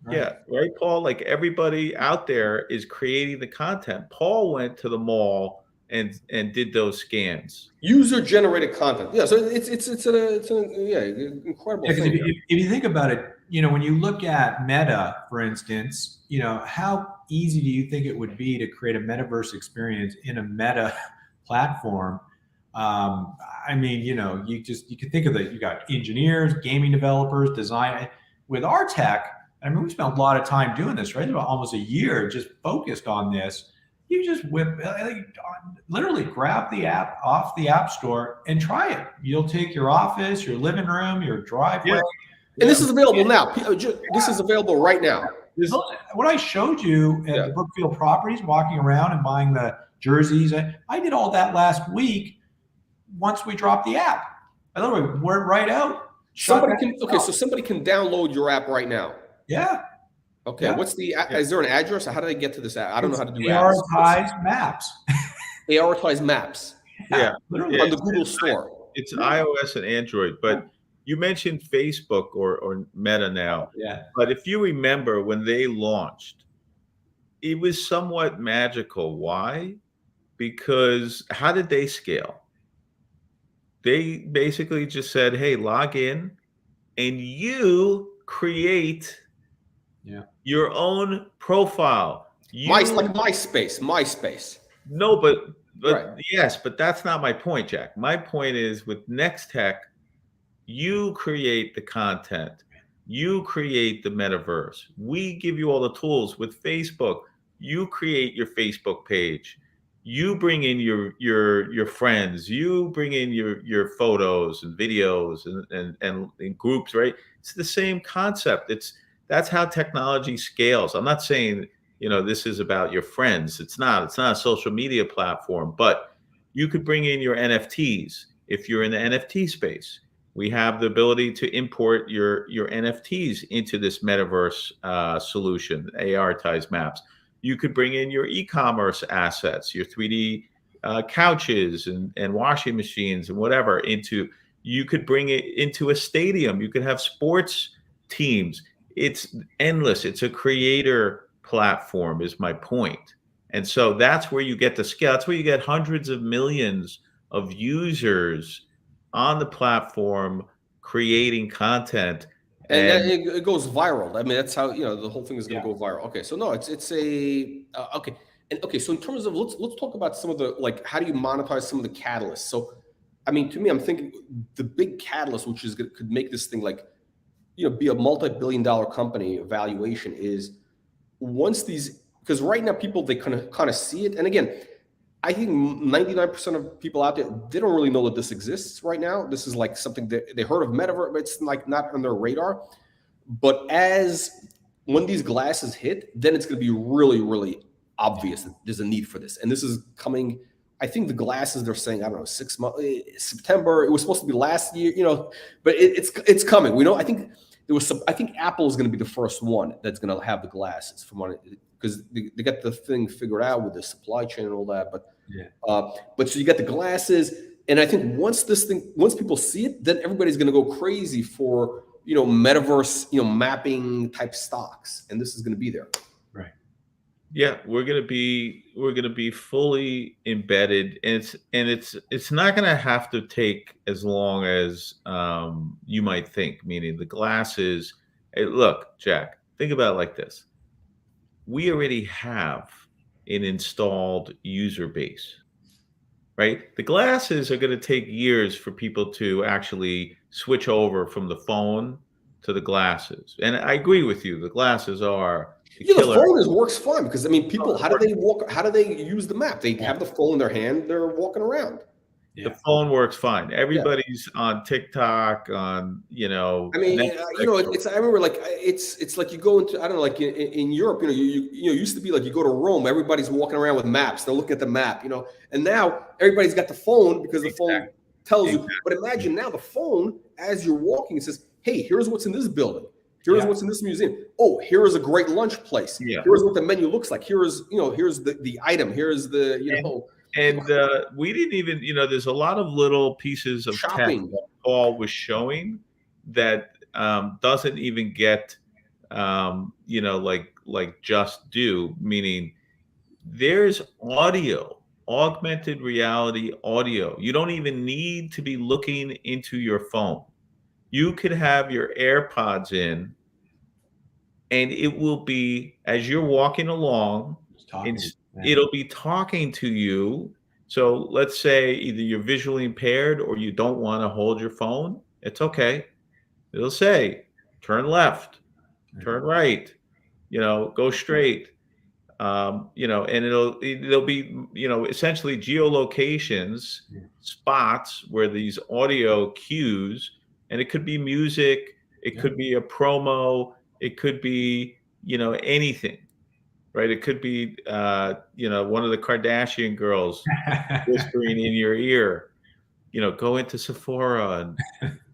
Right, Paul? Like everybody out there is creating the content. Paul went to the mall and did those scans. User generated content. Yeah, so it's an incredible thing. If you think about it, when you look at Meta, for instance, how easy do you think it would be to create a metaverse experience in a Meta platform? I mean, you can think of it. You got engineers, gaming developers, design. With our tech, I mean, we spent a lot of time doing this, right? About almost a year just focused on this. You just literally grab the app off the App Store and try it. You'll take your office, your living room, your driveway. Yeah. And this is available now. This is available right now. What I showed you at the Brookfield Properties, walking around and buying the jerseys, I did all that last week once we dropped the app. I literally went right out. So somebody can download your app right now. Yeah. Okay. Yeah. What's is there an address? How do they get to this app? I don't know how to do prioritized maps. Prioritized maps. Yeah. Literally. On the Google Store. It's iOS and Android, but you mentioned Facebook or Meta now. Yeah. But if you remember when they launched, it was somewhat magical. Why? Because how did they scale? They basically just said, hey, log in and you create Yeah. Your own profile. Like MySpace. No, but Right. yes, but that's not my point, Jack. My point is with NexTech, you create the content. You create the metaverse. We give you all the tools. With Facebook, you create your Facebook page. You bring in your friends. You bring in your photos and videos and groups, right? It's the same concept. That's how technology scales. I'm not saying, this is about your friends. It's not a social media platform, but you could bring in your NFTs if you're in the NFT space. We have the ability to import your NFTs into this metaverse solution, AR-tized maps. You could bring in your e-commerce assets, your 3D couches and washing machines and whatever you could bring it into a stadium. You could have sports teams. It's endless. It's a creator platform is my point. And so that's where you get the scale. That's where you get hundreds of millions of users on the platform creating content, and it goes viral. I mean, that's how the whole thing is going to go viral. Okay, so no, it's a okay, and okay. So in terms of let's talk about some of the how do you monetize some of the catalysts? So, I mean, to me, I'm thinking the big catalyst, which is could make this thing be a multi-billion-dollar company valuation is once these, because right now people they kind of see it, and again, I think 99% of people out there, they don't really know that this exists right now. This is like something that they heard of Metaverse, but it's like not on their radar. But when these glasses hit, then it's going to be really, really obvious that there's a need for this. And this is coming, I think the glasses they're saying, I don't know, 6 months, September. It was supposed to be last year, but it's coming. We know, I think Apple is going to be the first one that's going to have the glasses because they got the thing figured out with the supply chain and all that. But so you got the glasses, and I think once people see it, then everybody's going to go crazy for metaverse mapping type stocks, and this is going to be there. Right. Yeah, we're going to be fully embedded, and it's not going to have to take as long as you might think. Meaning the glasses. Hey, look, Jack, think about it like this. We already have an installed user base, right? The glasses are going to take years for people to actually switch over from the phone to the glasses. And I agree with you. The glasses are the phone works fine because I mean, people, how do they walk? How do they use the map? They have the phone in their hand. They're walking around. The phone works fine. Everybody's on TikTok, on I mean, it's. I remember it's like you go into, I don't know, like in Europe, you used to be like you go to Rome, everybody's walking around with maps. They're looking at the map, and now everybody's got the phone because the phone tells you. But imagine now the phone, as you're walking, it says, "Hey, here's what's in this building. Here's what's in this museum. Oh, here is a great lunch place. Yeah. Here's what the menu looks like. Here's the item. Here's the And we didn't even, there's a lot of little pieces of shopping tech that Paul was showing that doesn't even get, like just do, meaning there's audio, augmented reality audio. You don't even need to be looking into your phone. You could have your AirPods in, and it will be, as you're walking along, it'll be talking to you. So let's say either you're visually impaired or you don't want to hold your phone. It's okay. It'll say, turn left, turn right, go straight. And it'll be, essentially geolocations, spots where these audio cues, and it could be music, it could be a promo, it could be, anything, right? It could be, one of the Kardashian girls whispering in your ear, go into Sephora and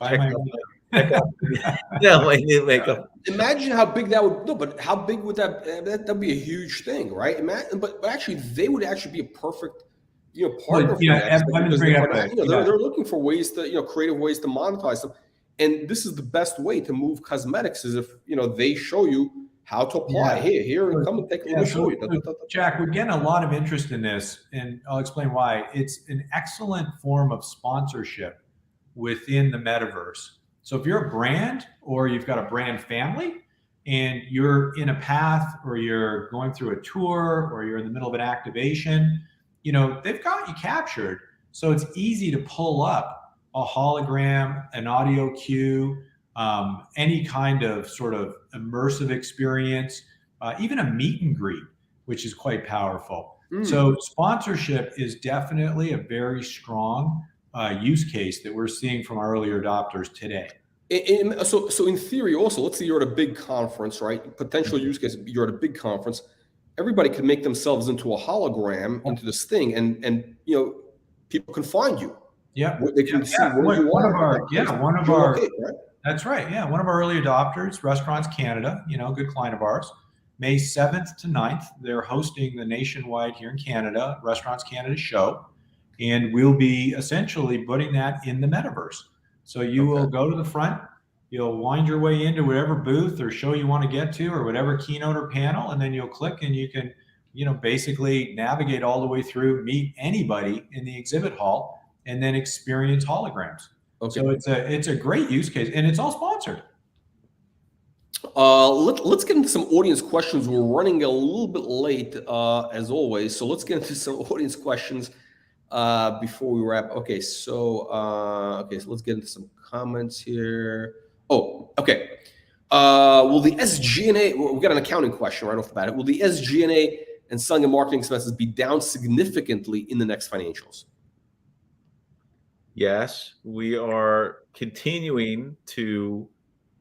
check out my new makeup. Imagine how big that would. No, but how big would that'd be a huge thing, right? But actually, they would actually be a perfect, partner for that. They're looking for ways to, creative ways to monetize them, and this is the best way to move cosmetics is if they show you how to apply. Here, come and take a look. Show you. Jack, we're getting a lot of interest in this, and I'll explain why. It's an excellent form of sponsorship within the metaverse. So if you're a brand or you've got a brand family, and you're in a path, or you're going through a tour, or you're in the middle of an activation, you know, they've got you captured. So it's easy to pull up a hologram, an audio cue, any kind of sort of immersive experience, even a meet and greet, which is quite powerful. So sponsorship is definitely a very strong use case that we're seeing from our early adopters today. So in theory also, let's say you're at a big conference, right? Potential use case, you're at a big conference. Everybody can make themselves into a hologram, into this thing, and you know, people can find you. Yeah, they can see where you are. That's right. Yeah, one of our early adopters, Restaurants Canada, you know, a good client of ours. May 7th to 9th, they're hosting the nationwide here in Canada Restaurants Canada show, and we'll be essentially putting that in the metaverse. So you will go to the front, you'll wind your way into whatever booth or show you want to get to, or whatever keynote or panel, and then you'll click and you can, you know, basically navigate all the way through, meet anybody in the exhibit hall, and then experience holograms. So it's a great use case, and it's all sponsored. Let's get into some audience questions. We're running a little bit late, as always, so let's get into some audience questions before we wrap. Okay, so let's get into some comments here. Oh, okay. Will the SG&A? We got an accounting question right off the bat. Will the SG&A and selling and marketing expenses be down significantly in the next financials? Yes, we are continuing to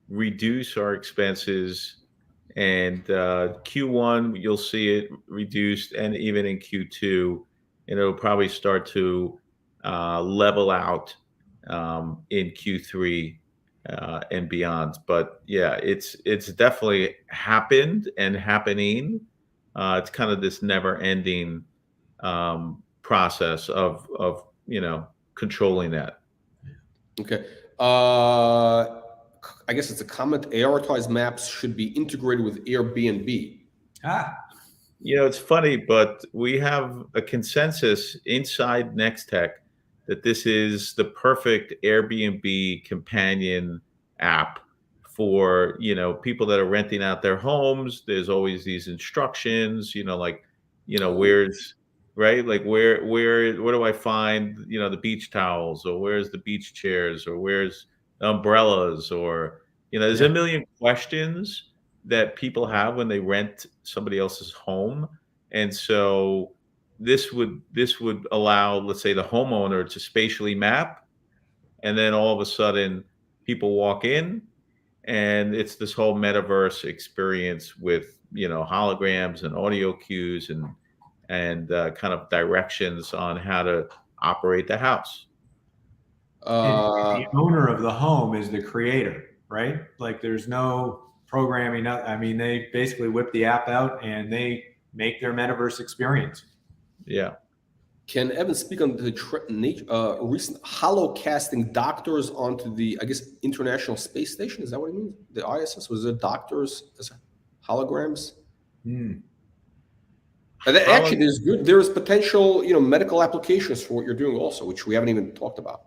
reduce our expenses, and Q1 you'll see it reduced, and even in Q2, and it'll probably start to level out in Q3 and beyond. But yeah, it's definitely happened and happening. It's kind of this never-ending process of you know, controlling that. Okay. I guess it's a comment. ARitized maps should be integrated with Airbnb. You know, it's funny, but we have a consensus inside NexTech that this is the perfect Airbnb companion app for, you know, people that are renting out their homes. There's always these instructions, you know, like, you know, where's, right? Like where do I find, you know, the beach towels, or where's the beach chairs, or where's the umbrellas, or, you know, there's a million questions that people have when they rent somebody else's home. And so this would allow, let's say, the homeowner to spatially map, and then all of a sudden people walk in and it's this whole metaverse experience with, you know, holograms and audio cues and kind of directions on how to operate the house. The owner of the home is the creator, right? Like there's no programming. I mean, they basically whip the app out and they make their metaverse experience. Yeah. Can Evan speak on the recent holocasting doctors onto the, I guess, International Space Station? Is that what it means? The ISS? Was it doctors as holograms? Actually, there's good. There is potential, you know, medical applications for what you're doing also, which we haven't even talked about.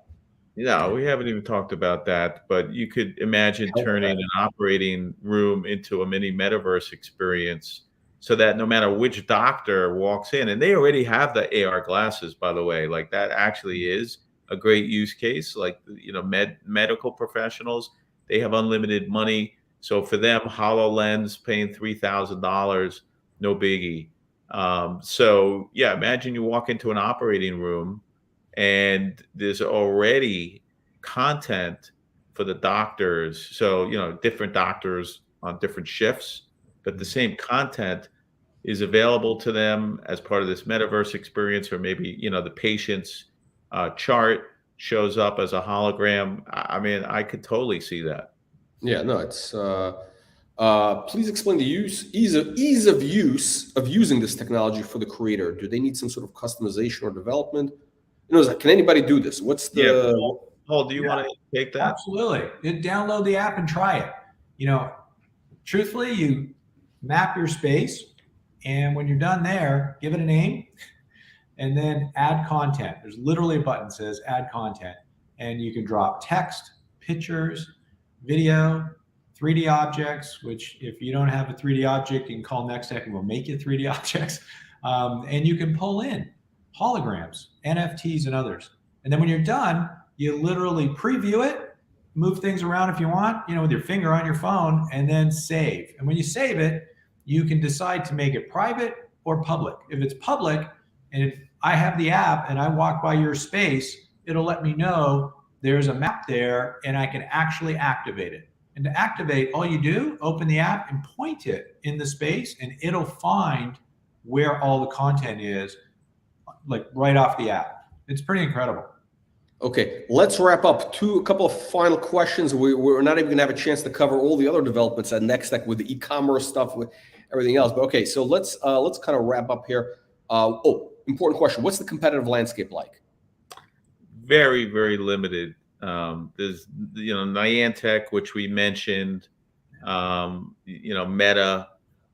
No, we haven't even talked about that, but you could imagine turning an operating room into a mini metaverse experience, so that no matter which doctor walks in, and they already have the AR glasses, by the way, like that actually is a great use case. Like, you know, medical professionals, they have unlimited money. So for them, HoloLens paying $3,000, no biggie. So yeah, imagine you walk into an operating room and there's already content for the doctors. So, you know, different doctors on different shifts, but the same content is available to them as part of this metaverse experience. Or maybe, you know, the patient's chart shows up as a hologram. I mean, I could totally see that. Yeah, no, it's please explain the ease of use of using this technology for the creator. Do they need some sort of customization or development? You know, can anybody do this? What's the Paul, do you want to take that? Absolutely. Download the app and try it. You know, truthfully, you map your space, and when you're done there, give it a name and then add content. There's literally a button that says add content, and you can drop text, pictures, video, 3D objects, which if you don't have a 3D object, you can call NexTech and we'll make you 3D objects. And you can pull in holograms, NFTs, and others. And then when you're done, you literally preview it, move things around if you want, with your finger on your phone, and then save. And when you save it, you can decide to make it private or public. If it's public, and if I have the app and I walk by your space, it'll let me know there's a map there and I can actually activate it. And to activate, all you do, open the app and point it in the space, and it'll find where all the content is, like right off the app. It's pretty incredible. Okay, let's wrap up. A couple of final questions. We're not even going to have a chance to cover all the other developments at NexTech with the e-commerce stuff, with everything else. But okay, so let's kind of wrap up here. Important question: what's the competitive landscape like? Very, very limited. There's Niantic, which we mentioned. Meta,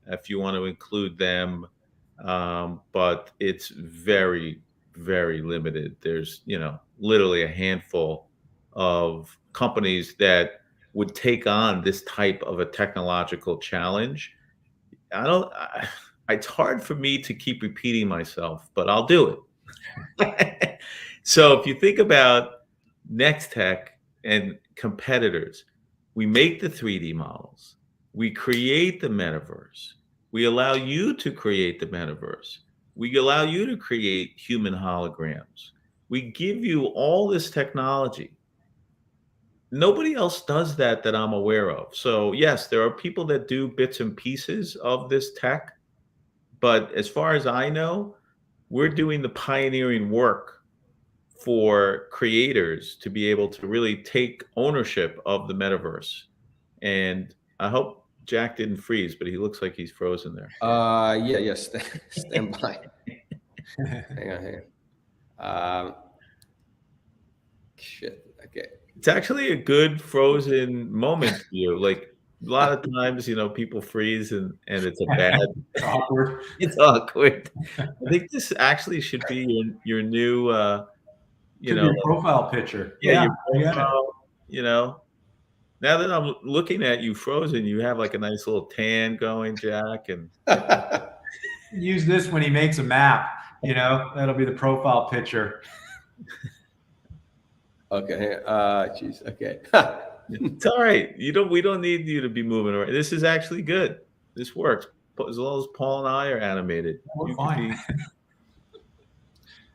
if you want to include them, but it's very, very limited. There's literally a handful of companies that would take on this type of a technological challenge. It's hard for me to keep repeating myself, but I'll do it. So if you think about NexTech and competitors, we make the 3D models, we create the metaverse, we allow you to create the metaverse, we allow you to create human holograms, we give you all this technology. Nobody else does that I'm aware of. So yes, there are people that do bits and pieces of this tech, but as far as I know, we're doing the pioneering work for creators to be able to really take ownership of the metaverse. And I hope Jack didn't freeze, but he looks like he's frozen there. Yes, stand by. hang on. Shit. Okay. It's actually a good frozen moment for you. Like a lot of times, people freeze and it's a bad. It's awkward. It's awkward. I think this actually should be your new. Your profile picture. Yeah, your profile, now that I'm looking at you frozen, you have like a nice little tan going, Jack. And use this when he makes a map, that'll be the profile picture. Okay. Geez. Okay. It's all right. We don't need you to be moving around. This is actually good. This works. As long as Paul and I are animated. We're fine.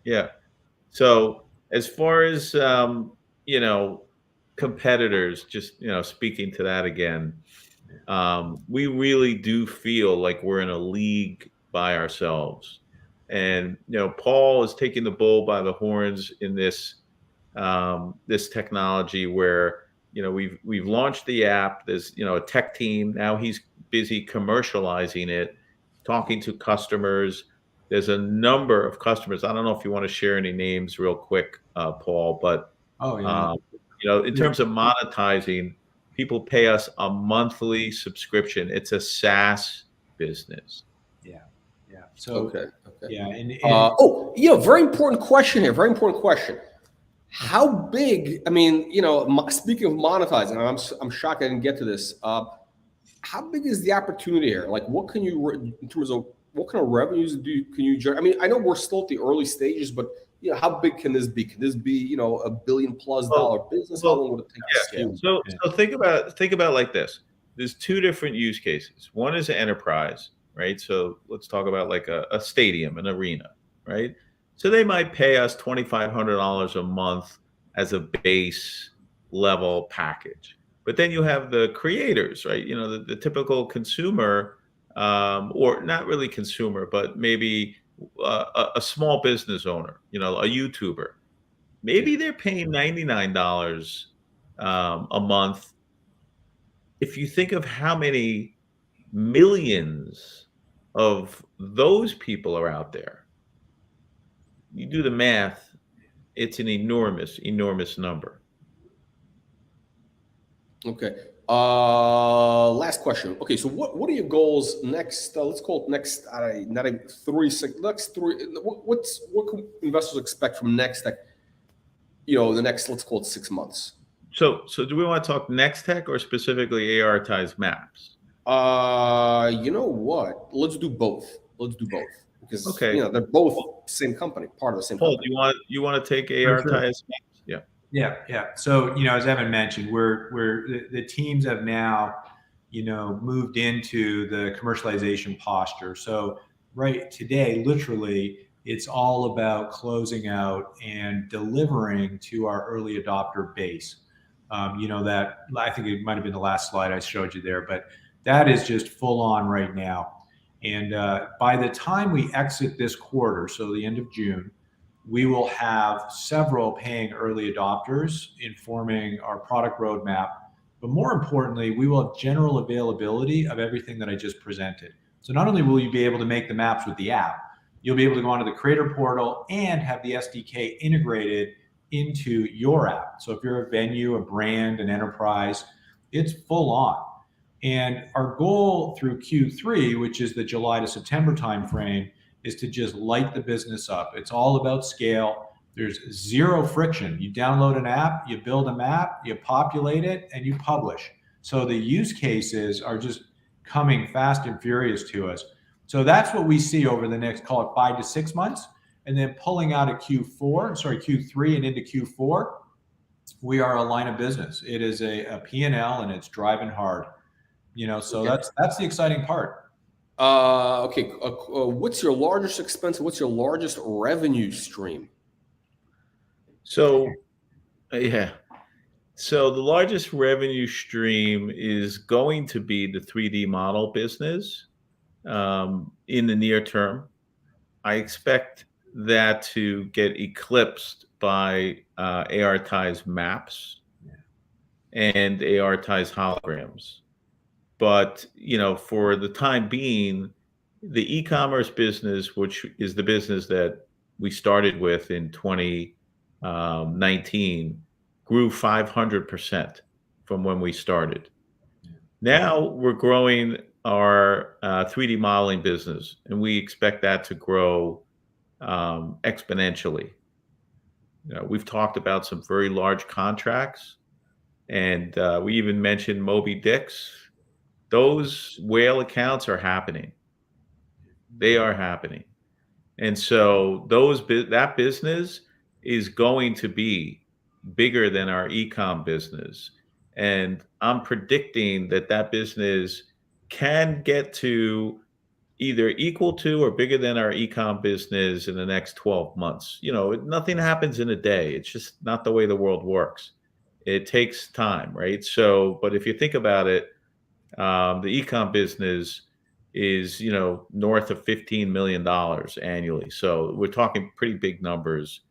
Yeah. So as far as competitors, just speaking to that again, we really do feel like we're in a league by ourselves, and Paul is taking the bull by the horns in this technology where we've launched the app. There's a tech team now. He's busy commercializing it, talking to customers. There's a number of customers. I don't know if you want to share any names real quick, Paul, but in terms of monetizing, people pay us a monthly subscription. It's a SaaS business. Yeah. So okay. Yeah. Very important question here. Very important question. How big? I mean, speaking of monetizing, I'm shocked I didn't get to this. How big is the opportunity here? Like, what can you, in terms of what kind of revenues can you generate? I mean, I know we're still at the early stages, but how big can this be? Can this be, $1 billion+ business? How long would it take to scale? So think about it like this. There's two different use cases. One is an enterprise, right? So let's talk about like a stadium, an arena, right? So they might pay us $2,500 a month as a base level package. But then you have the creators, right? The typical consumer, or not really consumer, but maybe a small business owner, a YouTuber. Maybe they're paying $99 a month. If you think of how many millions of those people are out there, you do the math, it's an enormous, enormous number. Okay. Last question. Okay, so what are your goals next? Let's call it next. What can investors expect from NexTech? The next, let's call it 6 months. So do we want to talk NexTech or specifically AR-tized maps? You know what? Let's do both. Because Okay. they're both same company, part of the same Paul, company. you want to take For sure. AR-tized maps? Yeah. Yeah. So, as Evan mentioned, the teams have now, moved into the commercialization posture. So right today, literally, it's all about closing out and delivering to our early adopter base. That I think it might have been the last slide I showed you there, but that is just full on right now. And by the time we exit this quarter, so the end of June, we will have several paying early adopters informing our product roadmap. But more importantly, we will have general availability of everything that I just presented. So not only will you be able to make the maps with the app, you'll be able to go onto the creator portal and have the SDK integrated into your app. So if you're a venue, a brand, an enterprise, it's full on. And our goal through Q3, which is the July to September timeframe, is to just light the business up. It's all about scale. There's zero friction. You download an app, you build a map, you populate it, and you publish. So the use cases are just coming fast and furious to us. So that's what we see over the next, call it 5 to 6 months. And then pulling out of Q3 and into Q4, we are a line of business. It is a P&L and it's driving hard. So Okay. that's the exciting part. Okay. What's your largest expense? What's your largest revenue stream? So, yeah. So the largest revenue stream is going to be the 3D model business in the near term. I expect that to get eclipsed by AR-tized maps and AR-tized holograms. But, for the time being, the e-commerce business, which is the business that we started with in 2019, grew 500% from when we started. Now we're growing our 3D modeling business, and we expect that to grow exponentially. We've talked about some very large contracts, and we even mentioned Moby Dicks. Those whale accounts are happening. They are happening. And so that business is going to be bigger than our e-com business. And I'm predicting that business can get to either equal to or bigger than our e-com business in the next 12 months. Nothing happens in a day. It's just not the way the world works. It takes time, right? So, but if you think about it, the e-com business is, north of $15 million annually. So we're talking pretty big numbers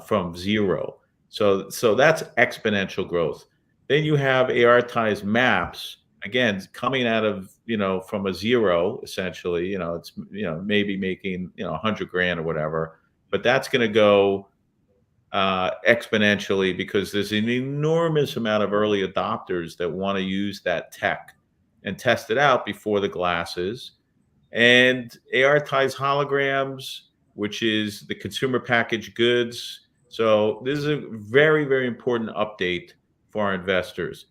from zero. So that's exponential growth. Then you have AR-tized maps, again, coming out of, from a zero, essentially, it's, maybe making, $100,000 or whatever, but that's going to go exponentially because there's an enormous amount of early adopters that want to use that tech and test it out before the glasses. And AR-tized holograms, which is the consumer packaged goods. So this is a very, very important update for our investors.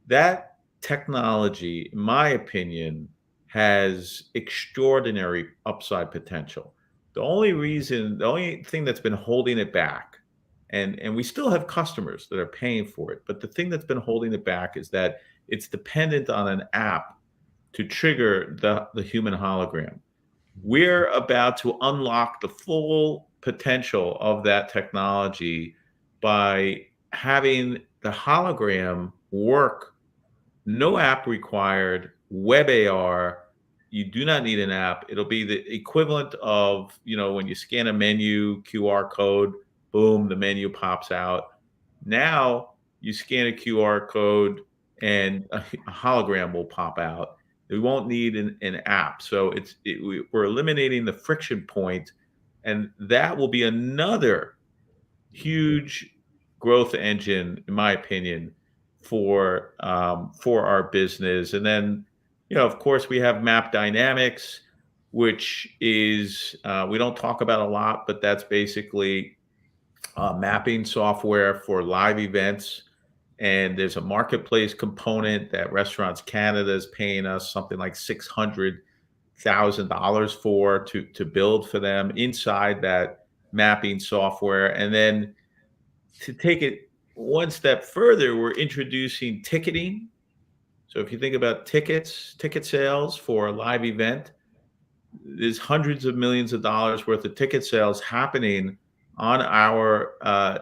That technology, in my opinion, has extraordinary upside potential. The only thing that's been holding it back, and we still have customers that are paying for it, but the thing that's been holding it back is that it's dependent on an app to trigger the human hologram. We're about to unlock the full potential of that technology by having the hologram work, no app required, web AR. You do not need an app. It'll be the equivalent of, when you scan a menu, QR code, boom, the menu pops out. Now you scan a QR code and a hologram will pop out. We won't need an app. So we're eliminating the friction point, and that will be another huge growth engine, in my opinion, for our business. And then, of course, we have Map Dynamics, which is we don't talk about a lot, but that's basically mapping software for live events. and there's a marketplace component that Restaurants Canada is paying us something like $600,000 for to build for them inside that mapping software. And then to take it one step further, we're introducing ticketing. So if you think about ticket sales for a live event, there's hundreds of millions of dollars worth of ticket sales happening on our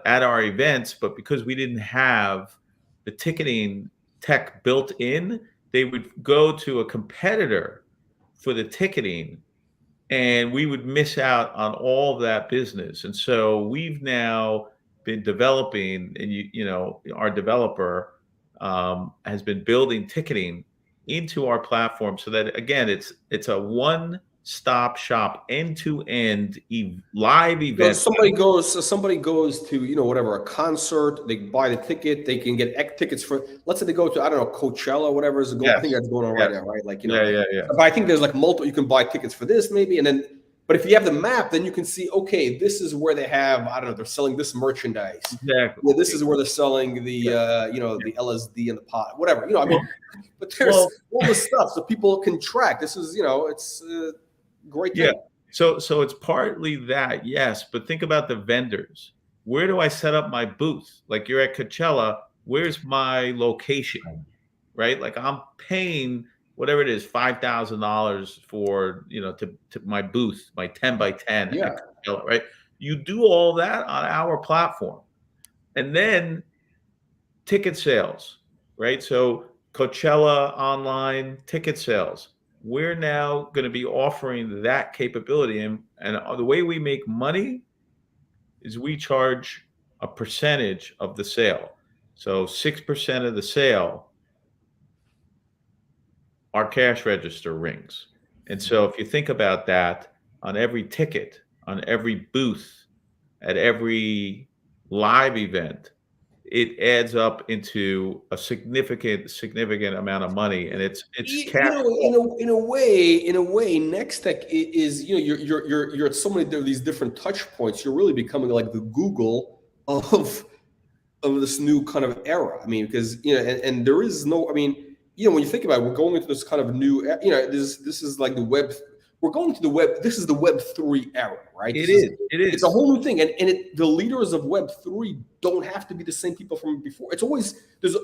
at our events, but because we didn't have the ticketing tech built in, they would go to a competitor for the ticketing, and we would miss out on all of that business. And so we've now been developing, and you know, our developer has been building ticketing into our platform so that, again, it's a one-stop shop, end-to-end live So event. somebody goes to, you know, whatever, a concert, they buy the ticket, they can get tickets for, let's say they go to, I don't know, Coachella or whatever is going. Yes. I think that's going on right now, right? Like, you know, Yeah. but I think there's like multiple, you can buy tickets for this maybe, and then, but if you have the map, then you can see, okay, this is where they have, I don't know, they're selling this merchandise. Exactly. Yeah, this is where they're selling the, you know, the LSD and the pot, whatever, you know, I mean, but there's all this stuff so people can track. This is, you know, it's a great thing. Yeah. So it's partly that, yes, but think about the vendors. Where do I set up my booth? Like you're at Coachella, where's my location? Right? Like I'm paying whatever it is, $5,000 for, you know, to my booth, my 10 by 10 Yeah. at Coachella, right? You do all that on our platform. And then ticket sales, right? So Coachella online ticket sales. We're now going to be offering that capability. And the way we make money is we charge a percentage of the sale. So 6% of the sale, our cash register rings. And so if you think about that, on every ticket, on every booth, at every live event, it adds up into a significant amount of money, and it's cash. You know, in a way, NexTech is, you know, you're at so many of these different touch points. You're really becoming like the Google of this new kind of era. I mean, because, you know, and there is no, I mean, you know, when you think about it, we're going into this kind of new, you know, this is like the web. We're going to the web. This is the Web3 era, right? It is. It's a whole new thing, and the leaders of Web3 don't have to be the same people from before. It's always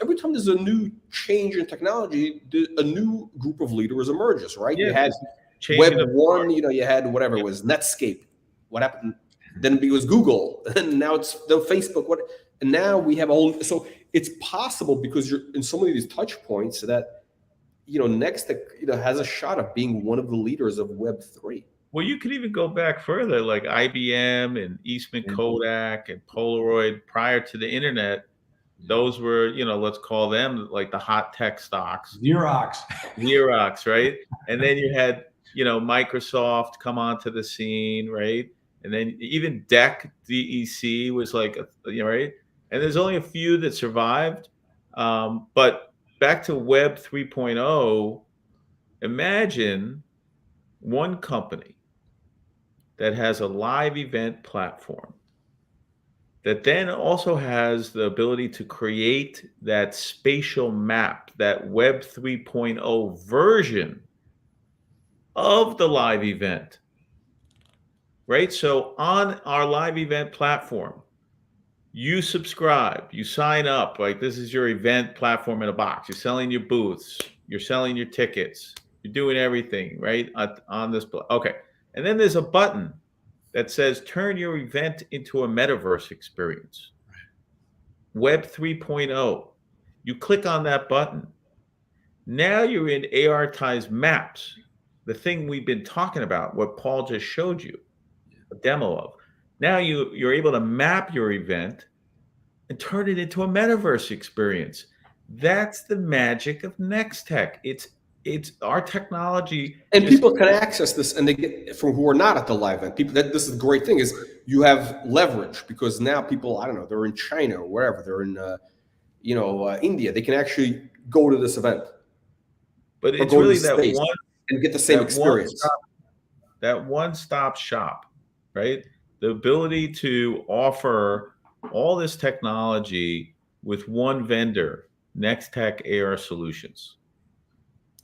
every time there's a new change in technology, a new group of leaders emerges, right? Yeah, you had Web1, you know, you had whatever it was, Netscape. What happened? Then it was Google, and now it's the Facebook. And now we have a whole. So it's possible because you're in so many of these touch points that, you know, NexTech, you know, has a shot of being one of the leaders of Web3. Well, you could even go back further, like IBM and Eastman Kodak and Polaroid. Prior to the internet, those were, you know, let's call them like the hot tech stocks. Xerox, right? And then you had, you know, Microsoft come onto the scene, right? And then even DEC was like, you know, right? And there's only a few that survived, but back to Web 3.0, imagine one company that has a live event platform that then also has the ability to create that spatial map, that Web 3.0 version of the live event, right? So on our live event platform, you subscribe, you sign up, like this is your event platform in a box. You're selling your booths, you're selling your tickets, you're doing everything, right? On this, okay. And then there's a button that says, turn your event into a metaverse experience. Web 3.0. You click on that button. Now you're in ARitize Maps, the thing we've been talking about, what Paul just showed you a demo of. Now you're able to map your event and turn it into a metaverse experience. That's the magic of NexTech. It's our technology, and people can access this, and they get from who are not at the live event. People, this is the great thing is you have leverage because now people, I don't know, they're in China or wherever, they're in, you know, India. They can actually go to this event, but it's really that one and get the same experience. That one-stop shop, right? The ability to offer all this technology with one vendor, NexTech AR Solutions.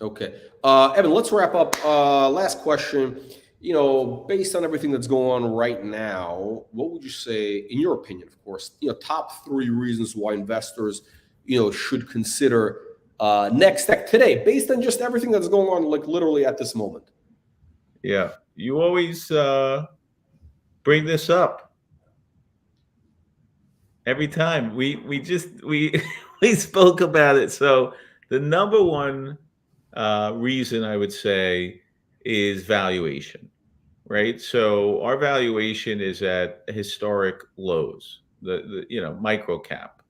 Okay. Evan, let's wrap up. Last question. Based on everything that's going on right now, what would you say, in your opinion, of course, top 3 reasons why investors, should consider NexTech today, based on just everything that's going on, like literally at this moment? Yeah, you always bring this up every time. We we spoke about it. So the number one reason I would say is valuation, right? So our valuation is at historic lows, the micro cap,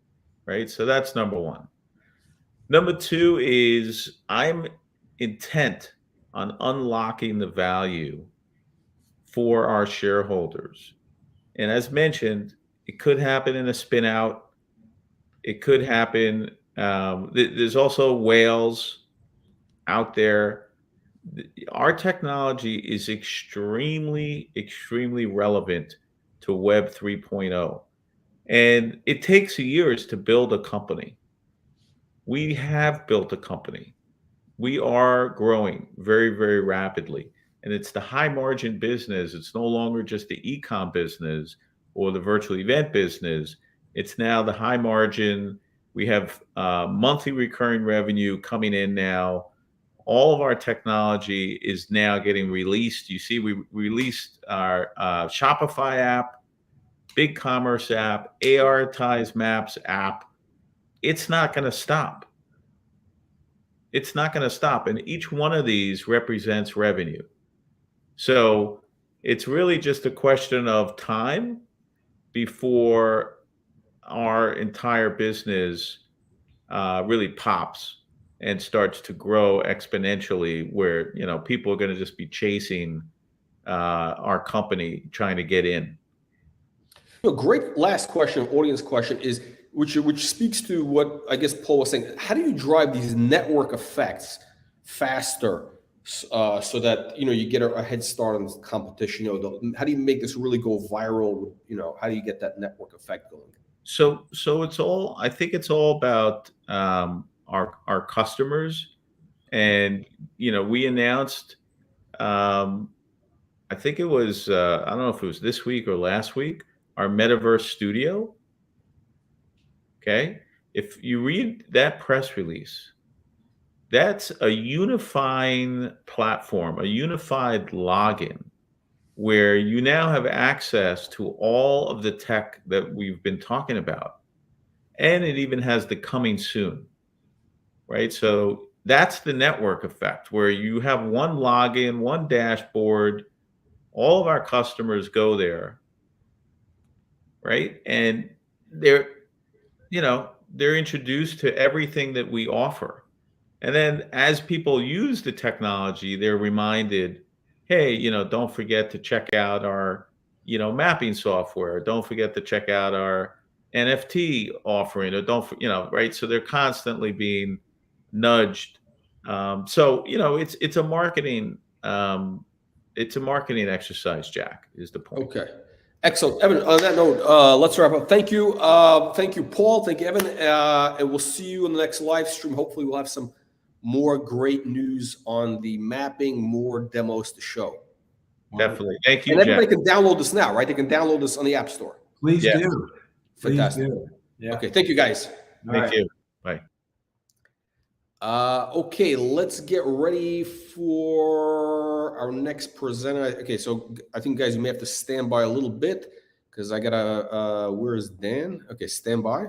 right? So that's number one. Number two is I'm intent on unlocking the value for our shareholders. And as mentioned, it could happen in a spin out. It could happen. There's also whales out there. Our technology is extremely, extremely relevant to Web 3.0. And it takes years to build a company. We have built a company. We are growing very, very rapidly. And it's the high margin business. It's no longer just the e-com business or the virtual event business. It's now the high margin. We have monthly recurring revenue coming in now. All of our technology is now getting released. You see, we released our Shopify app, BigCommerce app, ARitize Maps app. It's not going to stop. It's not going to stop. And each one of these represents revenue. So it's really just a question of time before our entire business really pops and starts to grow exponentially, where people are going to just be chasing our company, trying to get in. Great last question, audience question is, which speaks to what I guess Paul was saying. How do you drive these network effects faster, so that you get a head start on this competition? How do you make this really go viral? How do you get that network effect going? So I think it's all about our customers, and we announced. I think it was I don't know if it was this week or last week, our Metaverse Studio. Okay, if you read that press release, that's a unifying platform, a unified login, where you now have access to all of the tech that we've been talking about. And it even has the coming soon, right? So that's the network effect, where you have one login, one dashboard, all of our customers go there, right? And they're introduced to everything that we offer. And then as people use the technology, they're reminded, hey, don't forget to check out our, mapping software. Don't forget to check out our NFT offering, or right? So they're constantly being nudged. So it's a marketing exercise, Jack, is the point. Okay. Excellent. Evan, on that note, let's wrap up. Thank you. Thank you, Paul. Thank you, Evan. And we'll see you in the next live stream. Hopefully we'll have some more great news on the mapping, more demos to show. Definitely. Thank you, and everybody Jack. can download this now, right? They can download this on the App Store. Please Yes. do. Fantastic. Please do. Yeah. Okay. Thank you, guys. Thank you. Bye. Okay, let's get ready for our next presenter. Okay, so I think, guys, you may have to stand by a little bit because I gotta, where is Dan? Okay, stand by.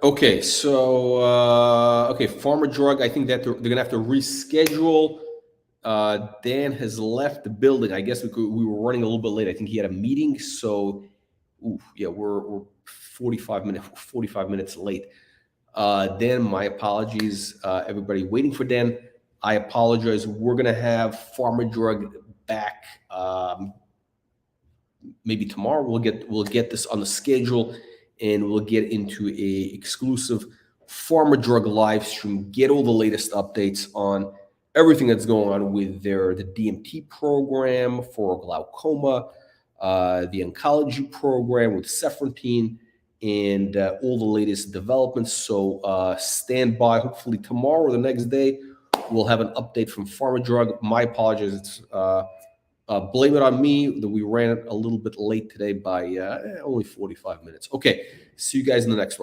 Okay, so okay, Pharma Drug. I think that they're gonna have to reschedule. Dan has left the building. I guess we were running a little bit late. I think he had a meeting. So, yeah, we're 45 minutes late. Dan, my apologies. Everybody waiting for Dan. I apologize. We're gonna have Pharma Drug back maybe tomorrow. We'll get this on the schedule, and we'll get into a exclusive Pharma Drug live stream. Get all the latest updates on everything that's going on with the DMT program for glaucoma, the oncology program with cephronine, and all the latest developments. So stand by. Hopefully tomorrow or the next day, we'll have an update from Pharma Drug. My apologies. It's blame it on me that we ran it a little bit late today by only 45 minutes. Okay, see you guys in the next one.